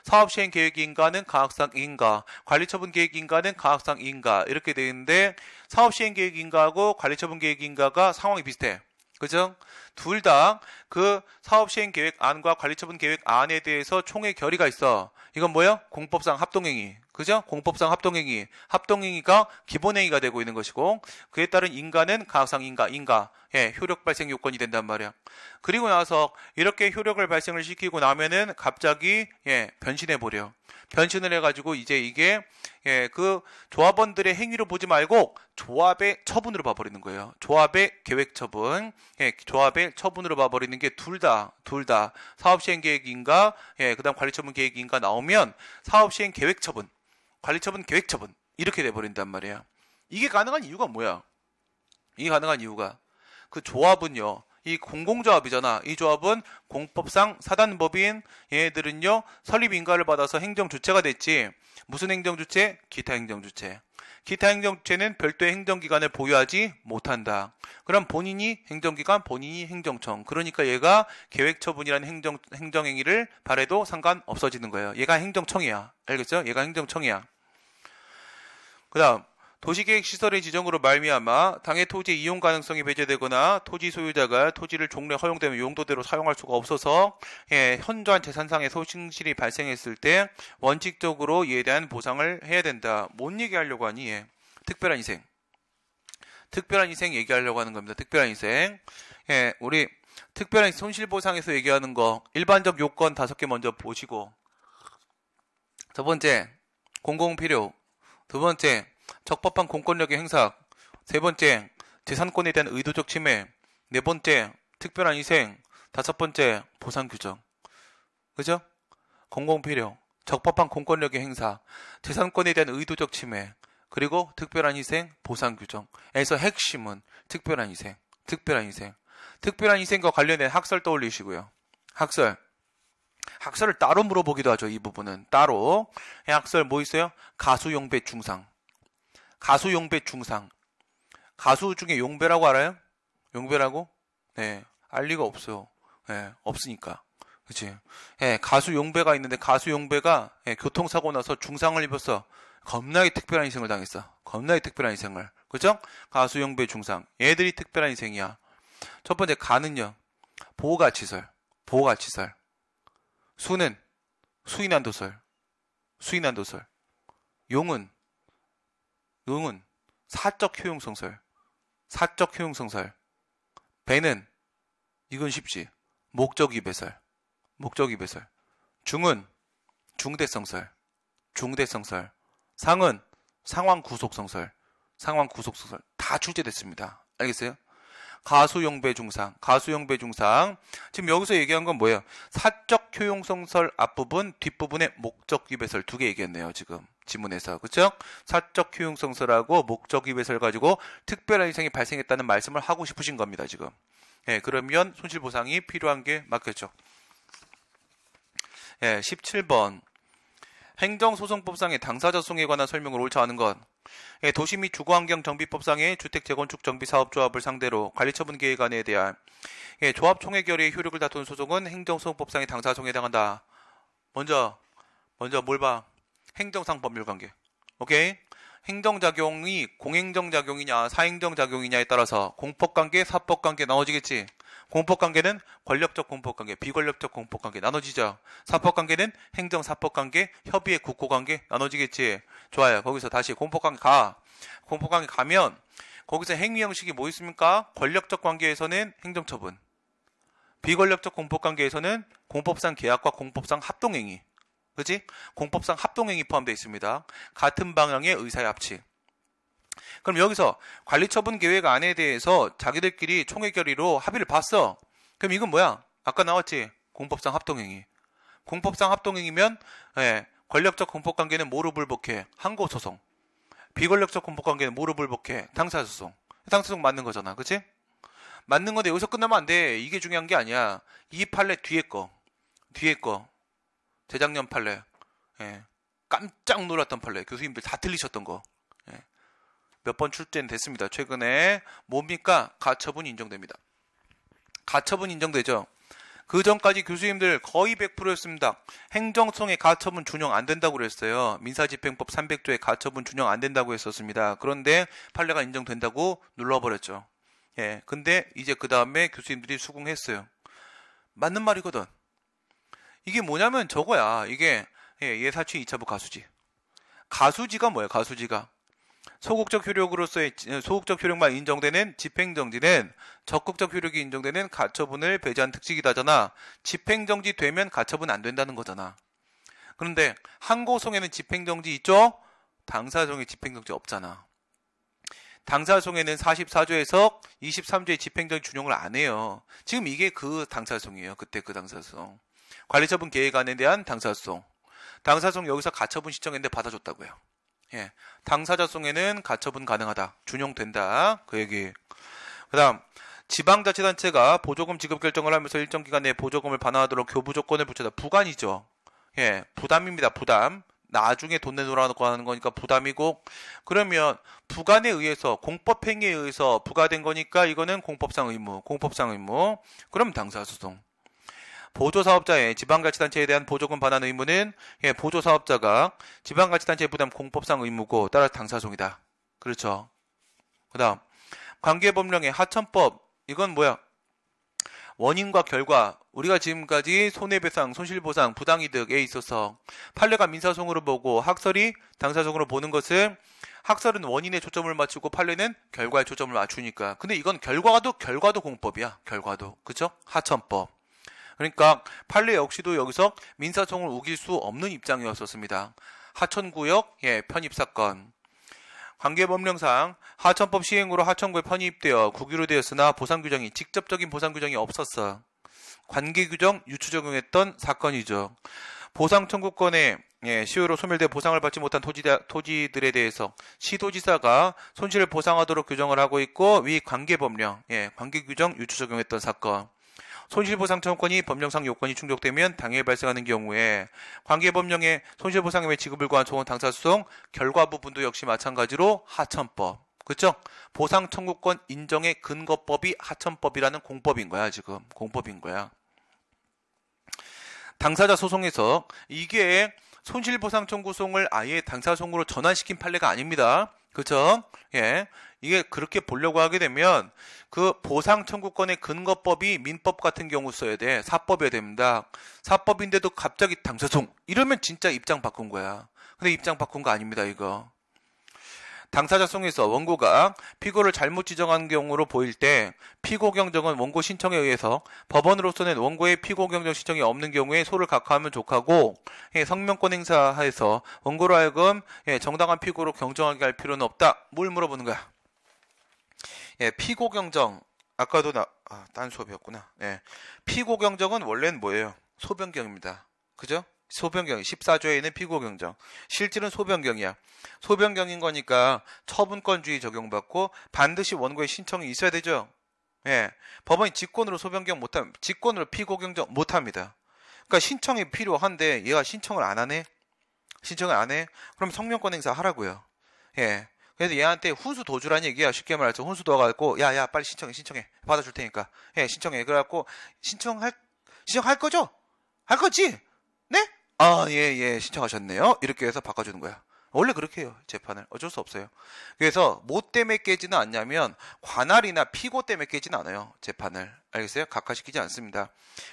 사업시행 계획 인가는 가능성 인가. 관리처분 계획 인가는 가능성 인가. 이렇게 되어 있는데 사업시행 계획 인가하고 관리처분 계획 인가가 상황이 비슷해. 그죠? 둘 다 그 사업시행 계획안과 관리처분 계획안에 대해서 총회 결의가 있어. 이건 뭐야? 공법상 합동행위. 그죠? 공법상 합동행위. 합동행위가 기본행위가 되고 있는 것이고 그에 따른 인가는 가능상 인가. 예, 효력 발생 요건이 된단 말이야. 그리고 나서 이렇게 효력을 발생을 시키고 나면은 갑자기 변신해버려. 변신을 해가지고 이제 이게 그 조합원들의 행위로 보지 말고 조합의 처분으로 봐버리는 거예요. 조합의 계획 처분. 조합의 처분으로 봐버리는 게 둘 다 사업시행 계획인가 그 다음 관리처분 계획인가 나오면 사업시행 계획 처분, 관리처분 계획 처분 이렇게 돼버린단 말이야. 이게 가능한 이유가 뭐야? 이게 가능한 이유가 그 조합은요. 이 공공조합이잖아. 이 조합은 공법상 사단법인 얘네들은요. 설립 인가를 받아서 행정주체가 됐지. 무슨 행정주체? 기타 행정주체. 기타 행정주체는 별도의 행정기관을 보유하지 못한다. 그럼 본인이 행정기관, 본인이 행정청. 그러니까 얘가 계획처분이라는 행정행위를 발해도 상관없어지는 거예요. 얘가 행정청이야. 알겠죠? 얘가 행정청이야. 그 다음 도시계획시설의 지정으로 말미암아 당해 토지 이용 가능성이 배제되거나 토지 소유자가 토지를 종래 허용되면 용도대로 사용할 수가 없어서 현저한 재산상의 손실이 발생했을 때 원칙적으로 이에 대한 보상을 해야 된다. 뭔 얘기하려고 하니? 특별한 희생. 특별한 희생 얘기하려고 하는 겁니다. 특별한 희생. 우리 특별한 손실보상에서 얘기하는 거 일반적 요건 5개 먼저 보시고 첫 번째 공공필요. 두 번째, 적법한 공권력의 행사. 세 번째, 재산권에 대한 의도적 침해. 네 번째, 특별한 희생. 다섯 번째, 보상 규정. 그죠? 공공필요, 적법한 공권력의 행사, 재산권에 대한 의도적 침해, 그리고 특별한 희생, 보상 규정에서 핵심은 특별한 희생, 특별한 희생. 특별한 희생과 관련된 학설 떠올리시고요. 학설을 따로 물어보기도 하죠. 이 부분은 따로. 학설 뭐 있어요? 가수, 용배, 중상. 가수, 용배, 중상. 가수 중에 용배라고 알아요? 용배라고? 네, 알 리가 없어요. 네, 없으니까. 그치? 예, 가수 용배가 있는데 가수 용배가 교통사고 나서 중상을 입었어. 겁나게 특별한 희생을 당했어. 겁나게 특별한 희생을. 그죠? 가수 용배 중상. 얘들이 특별한 희생이야. 첫 번째 가는요. 보호가치설. 보호가치설. 수는 수인한도설. 수인한도설. 용은 사적 효용성설. 사적 효용성설. 배는 이건 쉽지. 목적이 배설. 목적이 배설. 중은 중대성설. 중대성설. 상은 상황 구속성설. 상황 구속성설. 다 출제됐습니다. 알겠어요? 가수용배 중상. 가수용배 중상. 지금 여기서 얘기한 건 뭐예요? 사적 효용성설 앞부분, 뒷부분에 목적기 배설 두 개 얘기했네요. 지금 지문에서. 그쵸? 사적 효용성설하고 목적기 배설 가지고 특별한 희생이 발생했다는 말씀을 하고 싶으신 겁니다. 지금. 예, 그러면 손실보상이 필요한 게 맞겠죠. 예, 17번. 행정소송법상의 당사자송에 관한 설명을 옳지 않은 것. 예, 도시 및 주거환경정비법상의 주택재건축정비사업조합을 상대로 관리처분 계획안에 대한 조합총회 결의의 효력을 다투는 소송은 행정소송법상의 당사자송에 해당한다. 먼저 뭘 봐? 행정상 법률관계. 오케이? 행정작용이 공행정작용이냐 사행정작용이냐에 따라서 공법관계, 사법관계 나눠지겠지. 공법관계는 권력적 공법관계, 비권력적 공법관계 나눠지죠. 사법관계는 행정사법관계, 협의의 국고관계 나눠지겠지. 좋아요. 거기서 다시 공법관계 가. 공법관계 가면 거기서 행위 형식이 뭐 있습니까? 권력적 관계에서는 행정처분, 비권력적 공법관계에서는 공법상 계약과 공법상 합동행위. 그치? 공법상 합동행위 포함되어 있습니다. 같은 방향의 의사의 합치. 그럼 여기서 관리처분 계획안에 대해서 자기들끼리 총회 결의로 합의를 봤어. 그럼 이건 뭐야? 아까 나왔지? 공법상 합동행위. 공법상 합동행위면 권력적 공법관계는 뭐로 불복해? 항고소송. 비권력적 공법관계는 뭐로 불복해? 당사소송. 당사소송 맞는 거잖아. 그치? 맞는 건데 여기서 끝나면 안 돼. 이게 중요한 게 아니야. 이 판례 뒤에 거. 재작년 판례. 깜짝 놀랐던 판례. 교수님들 다 틀리셨던 거. 몇 번 출제는 됐습니다. 최근에. 뭡니까? 가처분 인정됩니다. 가처분 인정되죠. 그 전까지 교수님들 거의 100%였습니다. 행정소송의 가처분 준용 안 된다고 그랬어요. 민사집행법 300조에 가처분 준용 안 된다고 했었습니다. 그런데 판례가 인정된다고 눌러버렸죠. 근데 이제 그 다음에 교수님들이 수긍했어요. 맞는 말이거든. 이게 뭐냐면 저거야. 이게 예사치 2차부 가수지. 가수지가 뭐야? 가수지가. 소극적 효력으로서의 소극적 효력만 인정되는 집행정지는 적극적 효력이 인정되는 가처분을 배제한 특징이다잖아. 집행정지 되면 가처분 안 된다는 거잖아. 그런데 항고송에는 집행정지 있죠? 당사소송에 집행정지 없잖아. 당사소송에는 44조에서 23조의 집행정지 준용을 안 해요. 지금 이게 그 당사소송이에요. 그때 그 당사소송. 관리처분 계획안에 대한 당사소송. 당사소송 여기서 가처분 신청했는데 받아줬다고요. 당사자송에는 가처분 가능하다. 준용된다. 그 얘기. 그 다음 지방자치단체가 보조금 지급 결정을 하면서 일정 기간 내에 보조금을 반환하도록 교부 조건을 붙여다. 부관이죠. 부담입니다. 부담. 나중에 돈 내놓으라고 하는 거니까 부담이고, 그러면 부관에 의해서 공법행위에 의해서 부과된 거니까 이거는 공법상 의무. 그럼 당사소송. 보조사업자의 지방자치단체에 대한 보조금 반환 의무는 보조사업자가 지방자치단체에 부담 공법상 의무고 따라서 당사소송이다. 그렇죠. 그 다음 관계법령의 하천법. 이건 뭐야? 원인과 결과. 우리가 지금까지 손해배상, 손실보상, 부당이득에 있어서 판례가 민사소송으로 보고 학설이 당사소송으로 보는 것은, 학설은 원인에 초점을 맞추고 판례는 결과에 초점을 맞추니까. 근데 이건 결과도 공법이야. 결과도. 그쵸? 하천법. 그러니까 판례 역시도 여기서 민사소송을 우길 수 없는 입장이었었습니다. 하천구역 편입 사건. 관계법령상 하천법 시행으로 하천구에 편입되어 국유로 되었으나 보상규정이 직접적인 보상규정이 없었어. 관계규정 유추 적용했던 사건이죠. 보상 청구권에 시효로 소멸돼 보상을 받지 못한 토지들에 대해서 시도지사가 손실을 보상하도록 규정을 하고 있고 위 관계법령, 관계규정 유추 적용했던 사건. 손실보상 청구권이 법령상 요건이 충족되면 당일 발생하는 경우에 관계법령에 손실보상금의 지급을 구한 초원 당사소송 결과 부분도 역시 마찬가지로 하천법. 그렇죠? 보상 청구권 인정의 근거법이 하천법이라는 공법인 거야. 지금 공법인 거야. 당사자 소송에서 이게 손실보상 청구소송을 아예 당사소송으로 전환시킨 판례가 아닙니다. 그렇죠? 이게 그렇게 보려고 하게 되면 그 보상 청구권의 근거법이 민법 같은 경우 써야 돼. 사법이어야 됩니다. 사법인데도 갑자기 당사소송 이러면 진짜 입장 바꾼 거야. 근데 입장 바꾼 거 아닙니다. 이거. 당사자 소송에서 원고가 피고를 잘못 지정한 경우로 보일 때 피고 경정은 원고 신청에 의해서 법원으로서는 원고의 피고 경정 신청이 없는 경우에 소를 각하하면 족하고 성명권 행사해서 원고로 하여금 정당한 피고로 경정하게 할 필요는 없다. 뭘 물어보는 거야? 피고 경정 아까도 딴 수업이었구나. 피고 경정은 원래는 뭐예요? 소변경입니다. 그죠? 소변경 14조에 있는 피고 경정. 실질은 소변경이야. 소변경인 거니까 처분권주의 적용받고 반드시 원고의 신청이 있어야 되죠. 법원이 직권으로 소변경 못함, 직권으로 피고 경정 못합니다. 그러니까 신청이 필요한데 얘가 신청을 안 하네. 신청을 안 해. 그럼 성명권 행사 하라고요. 그래서 얘한테 훈수 더 주라는 얘기야. 쉽게 말해서 훈수 더 갖고 야 빨리 신청해 받아줄 테니까 신청해. 그래갖고 신청할 거죠? 할 거지? 네? 예, 신청하셨네요. 이렇게 해서 바꿔주는 거야. 원래 그렇게 해요. 재판을. 어쩔 수 없어요. 그래서 뭐 때문에 깨지는 않냐면 관할이나 피고 때문에 깨지는 않아요. 재판을. 알겠어요? 각하시키지 않습니다.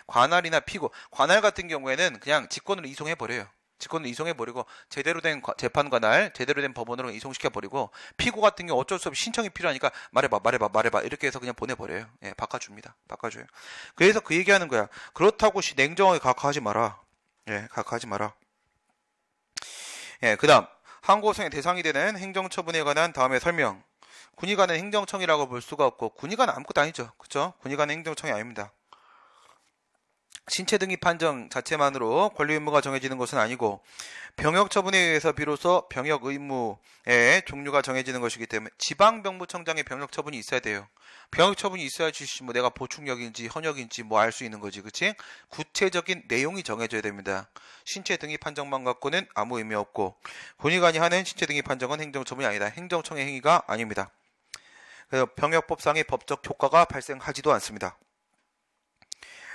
관할이나 피고. 관할 같은 경우에는 그냥 직권으로 이송해버려요. 직권으로 이송해버리고 제대로 된 재판 관할, 제대로 된 법원으로 이송시켜버리고 피고 같은 경우 어쩔 수 없이 신청이 필요하니까 말해봐 이렇게 해서 그냥 보내버려요. 바꿔줍니다. 바꿔줘요. 그래서 그 얘기하는 거야. 그렇다고 냉정하게 각하하지 마라. 각하하지 마라. 그 다음 항고소송의 대상이 되는 행정처분에 관한 다음의 설명. 군의관은 행정청이라고 볼 수가 없고 군의관은 아무것도 아니죠. 그렇죠? 군의관은 행정청이 아닙니다. 신체 등기 판정 자체만으로 권리 의무가 정해지는 것은 아니고 병역 처분에 의해서 비로소 병역 의무의 종류가 정해지는 것이기 때문에 지방병무청장의 병역 처분이 있어야 돼요. 병역 처분이 있어야지 뭐 내가 보충역인지 현역인지 뭐 알 수 있는 거지. 그치? 구체적인 내용이 정해져야 됩니다. 신체 등기 판정만 갖고는 아무 의미 없고 군의관이 하는 신체 등기 판정은 행정처분이 아니다. 행정청의 행위가 아닙니다. 그래서 병역법상의 법적 효과가 발생하지도 않습니다.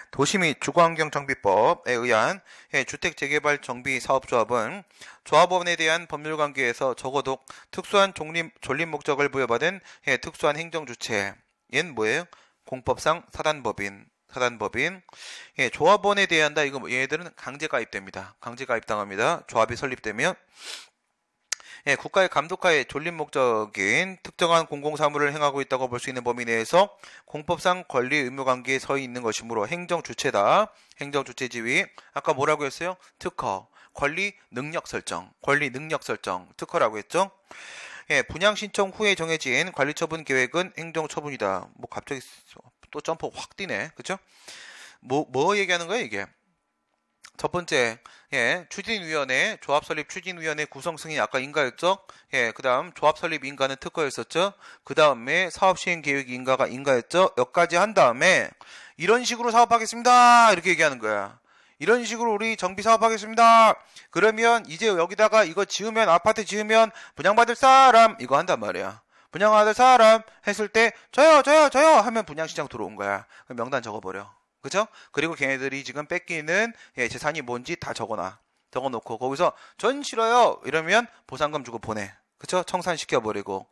도시 및 주거환경정비법에 의한 주택재개발정비사업조합은 조합원에 대한 법률관계에서 적어도 특수한 존립 목적을 부여받은 특수한 행정주체. 얘는 뭐예요? 공법상 사단법인. 조합원에 대한다. 이거 얘들은 강제가입됩니다. 강제가입당합니다. 조합이 설립되면. 국가의 감독하에 존립 목적인 특정한 공공사무를 행하고 있다고 볼 수 있는 범위 내에서 공법상 권리 의무 관계에 서 있는 것이므로 행정주체다. 행정주체 지위. 아까 뭐라고 했어요? 특허. 권리 능력 설정. 특허라고 했죠? 분양 신청 후에 정해진 관리처분 계획은 행정처분이다. 뭐 갑자기 또 점프 확 뛰네. 그쵸? 뭐 얘기하는 거예요, 이게? 첫 번째, 추진위원회, 조합설립 추진위원회 구성 승인 아까 인가였죠? 그 다음 조합 설립 인가는 특허였었죠? 그 다음에 사업시행 계획 인가가 인가였죠? 여기까지 한 다음에 이런 식으로 사업하겠습니다. 이렇게 얘기하는 거야. 이런 식으로 우리 정비 사업하겠습니다. 그러면 이제 여기다가 이거 지으면 아파트 지으면 분양받을 사람 이거 한단 말이야. 분양받을 사람 했을 때 저요 하면 분양시장 들어온 거야. 명단 적어버려. 그죠? 그리고 걔네들이 지금 뺏기는 재산이 뭔지 다 적어놓고 거기서 전 싫어요 이러면 보상금 주고 보내. 그쵸? 청산시켜버리고.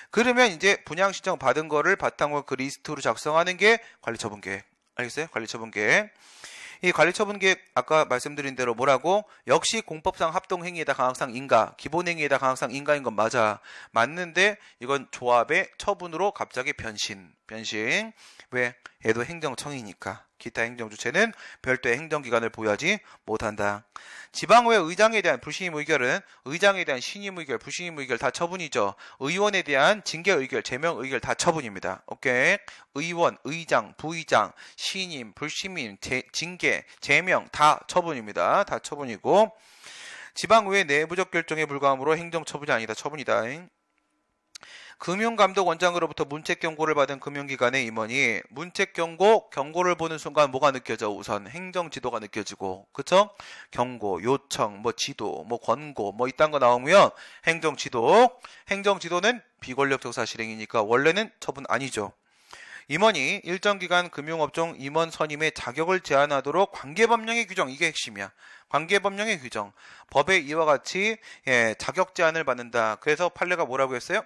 그러면 이제 분양신청 받은 거를 바탕으로 그 리스트로 작성하는 게 관리처분계획. 알겠어요? 관리처분계획. 이 관리처분계획 아까 말씀드린 대로 뭐라고? 역시 공법상 합동행위에다 강학상 인가, 기본행위에다 강학상 인가인 건 맞는데 이건 조합의 처분으로 갑자기 변신. 변신. 왜? 얘도 행정청이니까. 기타 행정주체는 별도의 행정기관을 보유하지 못한다. 지방의회 의장에 대한 불신임 의결은 의장에 대한 신임 의결, 불신임 의결 다 처분이죠. 의원에 대한 징계 의결, 제명 의결 다 처분입니다. 오케이. 의원, 의장, 부의장, 신임, 불신임, 징계, 제명 다 처분입니다. 다 처분이고, 지방의회 내부적 결정에 불과하므로 행정처분이 아니다. 처분이다. 금융감독원장으로부터 문책경고를 받은 금융기관의 임원이 경고를 보는 순간 뭐가 느껴져? 우선 행정지도가 느껴지고, 그쵸? 경고, 요청, 지도, 권고, 이딴 거 나오면 행정지도는 비권력적 사실행위니까 원래는 처분 아니죠. 임원이 일정 기간 금융업종 임원 선임의 자격을 제한하도록 관계법령의 규정, 이게 핵심이야. 관계법령의 규정. 법에 이와 같이 자격 제한을 받는다. 그래서 판례가 뭐라고 했어요?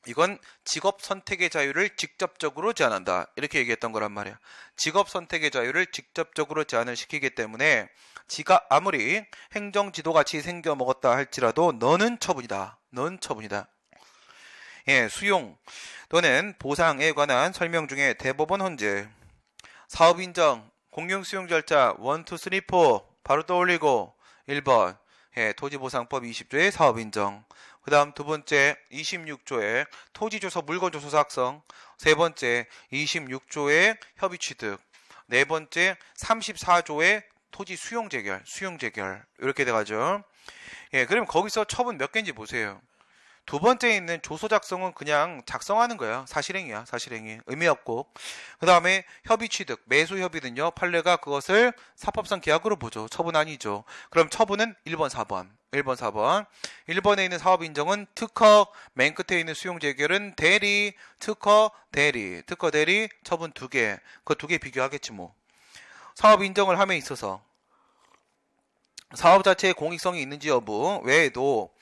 이건 직업 선택의 자유를 직접적으로 제한한다. 이렇게 얘기했던 거란 말이야. 직업 선택의 자유를 직접적으로 제한을 시키기 때문에 지가 아무리 행정지도같이 생겨먹었다 할지라도 너는 처분이다. 넌 처분이다. 수용 또는 보상에 관한 설명 중에 대법원 헌재, 사업 인정, 공용 수용 절차 1, 2, 3, 4 바로 떠올리고 1번 토지보상법 20조의 사업 인정, 그 다음 두 번째 26조의 토지조서 물건조서 작성, 세 번째 26조의 협의취득, 네 번째 34조의 토지 수용재결 이렇게 돼가죠. 그럼 거기서 처분 몇 개인지 보세요. 두 번째에 있는 조서 작성은 그냥 작성하는 거야. 사실행위야. 사실행위. 의미 없고. 그 다음에 협의취득, 매수협의는요. 판례가 그것을 사법상 계약으로 보죠. 처분 아니죠. 그럼 처분은 1번, 4번. 1번, 4번. 1번에 있는 사업인정은 특허, 맨 끝에 있는 수용재결은 대리, 특허, 대리. 특허, 대리, 처분 2개. 그 2개 비교하겠지 뭐. 사업인정을 함에 있어서 사업 자체에 공익성이 있는지 여부 외에도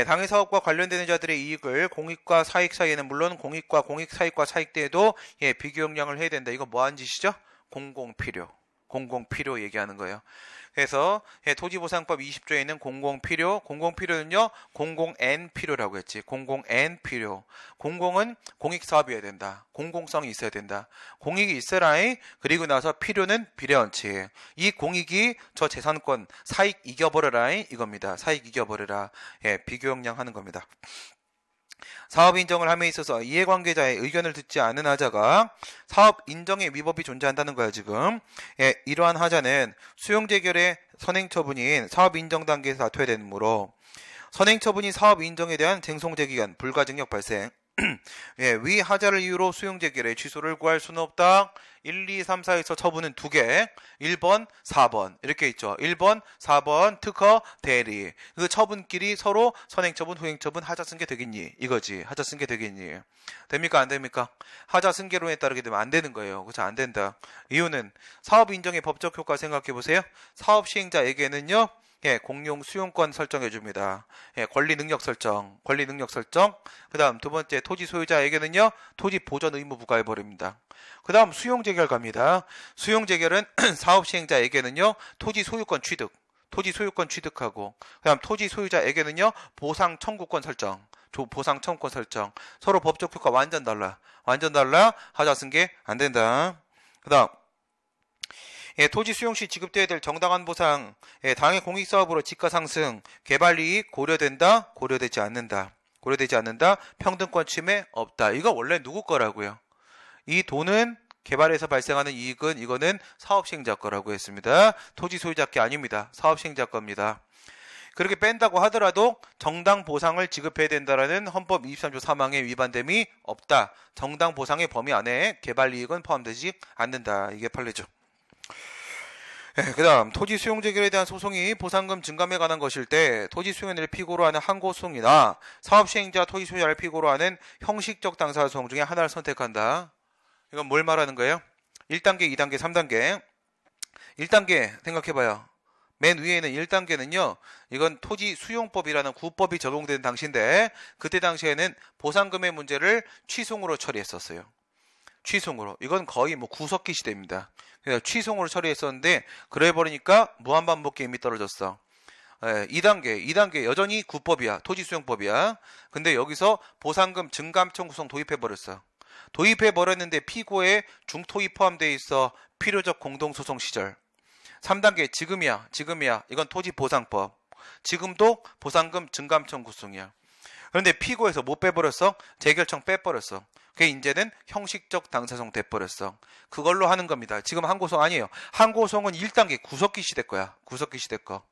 당해 사업과 관련되는 자들의 이익을 공익과 사익 사이에는 물론 공익과 공익, 사익과 사익 때에도 비교 영향을 해야 된다. 이거 뭐 하는 짓이죠? 공공필요 얘기하는 거예요. 그래서 토지보상법 20조에 있는 공공필요는요 공공N 필요라고 했지. 공공N 필요. 공공은 공익사업이어야 된다. 공공성이 있어야 된다. 공익이 있어라이. 그리고 나서 필요는 비례원칙. 이 공익이 저 재산권 사익 이겨버려라이 이겁니다. 사익 이겨버려라. 비교 영향하는 겁니다. 사업 인정을 함에 있어서 이해관계자의 의견을 듣지 않은 하자가 사업 인정의 위법이 존재한다는 거야 지금. 이러한 하자는 수용재결의 선행처분인 사업 인정 단계에서 다퉈야 되므로 선행처분이 사업 인정에 대한 쟁송제기간 불가증력 발생. 위 하자를 이유로 수용재결의 취소를 구할 수는 없다. 1, 2, 3, 4에서 처분은 2개. 1번, 4번 이렇게 있죠. 1번, 4번 특허, 대리. 그 처분끼리 서로 선행처분, 후행처분 하자 쓴 게 되겠니? 이거지. 하자 쓴 게 되겠니? 됩니까? 안 됩니까? 하자 승계론에 따르게 되면 안 되는 거예요. 그렇죠? 안 된다. 이유는 사업 인정의 법적 효과 생각해 보세요. 사업 시행자에게는요. 공용 수용권 설정해 줍니다. 권리 능력 설정. 그 다음 두 번째 토지 소유자에게는요. 토지 보전 의무 부과해 버립니다. 그 다음 수용 재결 갑니다. 수용 재결은 사업 시행자에게는요. 토지 소유권 취득하고 그 다음 토지 소유자에게는요. 보상 청구권 설정. 서로 법적 효과 완전 달라. 하자 쓴 게 안 된다. 그 다음 토지 수용 시 지급돼야 될 정당한 보상, 당해 공익사업으로 지가상승, 개발이익 고려된다, 고려되지 않는다, 평등권 침해 없다. 이거 원래 누구 거라고요? 이 돈은 개발에서 발생하는 이익은 이거는 사업시행자 거라고 했습니다. 토지 소유자 게 아닙니다. 사업시행자 겁니다. 그렇게 뺀다고 하더라도 정당 보상을 지급해야 된다라는 헌법 23조 3항에 위반됨이 없다. 정당 보상의 범위 안에 개발이익은 포함되지 않는다. 이게 판례죠. 그 다음 토지 수용 재결에 대한 소송이 보상금 증감에 관한 것일 때 토지 수용인을 피고로 하는 항고소송이나 사업시행자 토지 소유자를 피고로 하는 형식적 당사 소송 중에 하나를 선택한다. 이건 뭘 말하는 거예요? 1단계, 2단계, 3단계. 1단계 생각해봐요. 맨 위에 있는 1단계는요. 이건 토지 수용법이라는 구법이 적용된 당시인데 그때 당시에는 보상금의 문제를 취송으로 처리했었어요. 취송으로. 이건 거의 구석기 시대입니다. 그래서 취송으로 처리했었는데 그래 버리니까 무한반복 게임이 떨어졌어. 2단계 여전히 구법이야. 토지수용법이야. 근데 여기서 보상금 증감 청구성 도입해 버렸어. 도입해버렸는데 피고에 중토입 포함되어 있어 필요적 공동소송 시절. 3단계 지금이야. 이건 토지보상법. 지금도 보상금 증감 청구성이야. 그런데 피고에서 못 빼버렸어? 재결청 빼버렸어. 그게 이제는 형식적 당사성 돼버렸어. 그걸로 하는 겁니다. 지금 항고송 아니에요. 항고송은 1단계 구석기 시대 거야. 구석기 시대 거.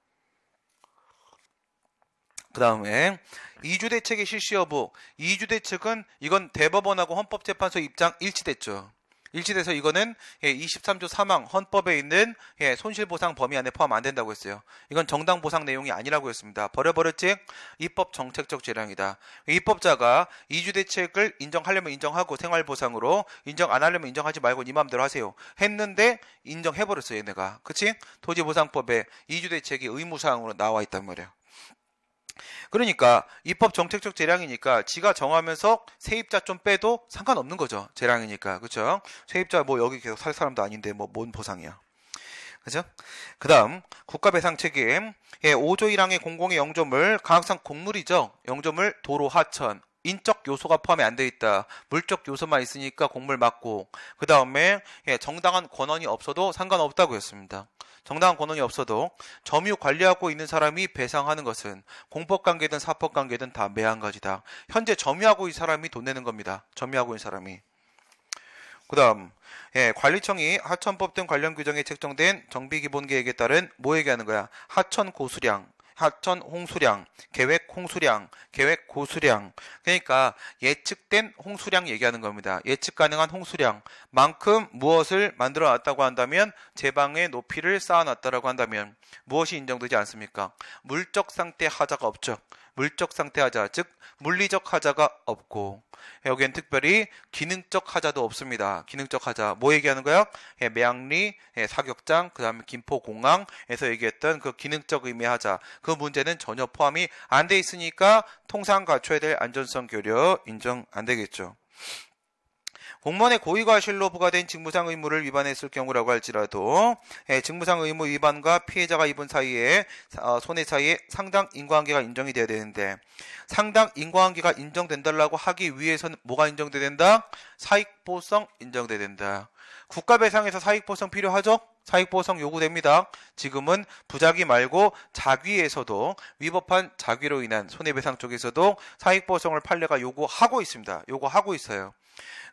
그 다음에 이주대책의 실시 여부. 이주대책은 이건 대법원하고 헌법재판소 입장 일치됐죠. 일치돼서 이거는 23조 3항 헌법에 있는 손실보상 범위 안에 포함 안 된다고 했어요. 이건 정당보상 내용이 아니라고 했습니다. 버려버렸지? 입법 정책적 재량이다. 입법자가 이주대책을 인정하려면 인정하고 생활보상으로 인정 안 하려면 인정하지 말고 네 마음대로 하세요. 했는데 인정해버렸어요. 얘네가. 그치? 토지보상법에 이주대책이 의무사항으로 나와 있단 말이야. 그러니까 입법 정책적 재량이니까 지가 정하면서 세입자 좀 빼도 상관없는 거죠. 재량이니까. 그렇죠? 세입자 뭐 여기 계속 살 사람도 아닌데 뭐 뭔 보상이야. 그죠? 그다음 국가배상 책임. 5조 1항의 공공의 영조물 가학상 곡물이죠. 영조물 도로 하천 인적 요소가 포함이 안 돼 있다. 물적 요소만 있으니까 곡물 맞고 그 다음에 정당한 권한이 없어도 상관없다고 했습니다. 정당한 권한이 없어도 점유 관리하고 있는 사람이 배상하는 것은 공법관계든 사법관계든 다 매한가지다. 현재 점유하고 있는 사람이 돈 내는 겁니다. 점유하고 있는 사람이. 그 다음 관리청이 하천법 등 관련 규정에 책정된 정비기본계획에 따른 뭐 얘기하는 거야? 하천 고수량, 하천 홍수량, 계획 홍수량, 계획 고수량. 그러니까 예측된 홍수량 얘기하는 겁니다. 예측 가능한 홍수량 만큼 무엇을 만들어 놨다고 한다면 제방의 높이를 쌓아 놨다라고 한다면 무엇이 인정되지 않습니까? 물적 상태 하자가 없죠. 물적 상태 하자, 즉 물리적 하자가 없고 여기엔 특별히 기능적 하자도 없습니다. 기능적 하자 뭐 얘기하는 거야? 매양리, 사격장, 그 다음에 김포공항에서 얘기했던 그 기능적 의미의 하자 그 문제는 전혀 포함이 안 돼 있으니까 통상 갖춰야 될 안전성 교려 인정 안 되겠죠. 공무원의 고의과실로 부과된 직무상 의무를 위반했을 경우라고 할지라도 직무상 의무 위반과 피해자가 입은 사이에 손해 사이에 상당 인과관계가 인정이 돼야 되는데 상당 인과관계가 인정된다라고 하기 위해서는 뭐가 인정돼야 된다? 사익보성 인정돼야 된다. 국가배상에서 사익보성 필요하죠? 사익보성 요구됩니다. 지금은 부작위 말고 작위에서도 위법한 작위로 인한 손해배상 쪽에서도 사익보성을 판례가 요구하고 있습니다. 요구하고 있어요.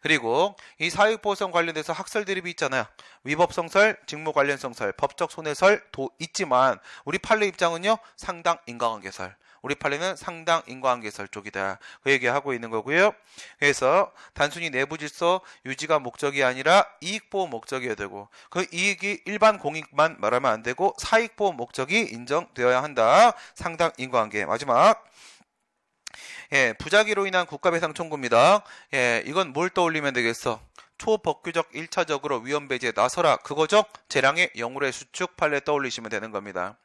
그리고 이 사익보성 관련돼서 학설 대립이 있잖아요. 위법성설, 직무 관련성설, 법적 손해설도 있지만 우리 판례 입장은요. 상당 인과관계설. 우리 판례는 상당 인과관계설 쪽이다. 그 얘기하고 있는 거고요. 그래서 단순히 내부 질서 유지가 목적이 아니라 이익보호 목적이어야 되고 그 이익이 일반 공익만 말하면 안 되고 사익보호 목적이 인정되어야 한다. 상당 인과관계. 마지막 부작위로 인한 국가배상 청구입니다. 이건 뭘 떠올리면 되겠어? 초법규적 1차적으로 위험배제에 나서라. 그거죠? 재량의 영울의 수축 판례 떠올리시면 되는 겁니다.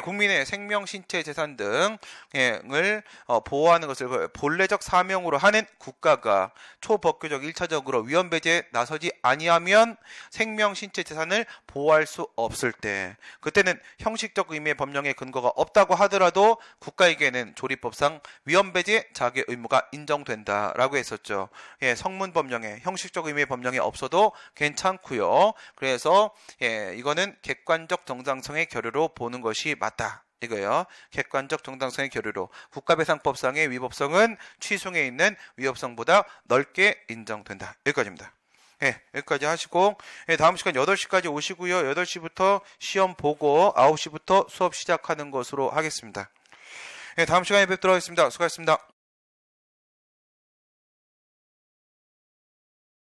국민의 생명, 신체, 재산 등을 보호하는 것을 본래적 사명으로 하는 국가가 초법규적 1차적으로 위험배제에 나서지 아니하면 생명, 신체, 재산을 보호할 수 없을 때 그때는 형식적 의미의 법령의 근거가 없다고 하더라도 국가에게는 조립법상 위험배제 자기 의무가 인정된다라고 했었죠. 성문 법령에 형식적 의미의 법령이 없어도 괜찮고요. 그래서 이거는 객관적 정당성의 결여로 보는 것이 맞다. 이거요. 객관적 정당성의 결여로 국가배상법상의 위법성은 취소에 있는 위법성보다 넓게 인정된다. 여기까지입니다. 여기까지 하시고 다음 시간 8시까지 오시고요. 8시부터 시험 보고 9시부터 수업 시작하는 것으로 하겠습니다. 다음 시간에 뵙도록 하겠습니다. 수고하셨습니다.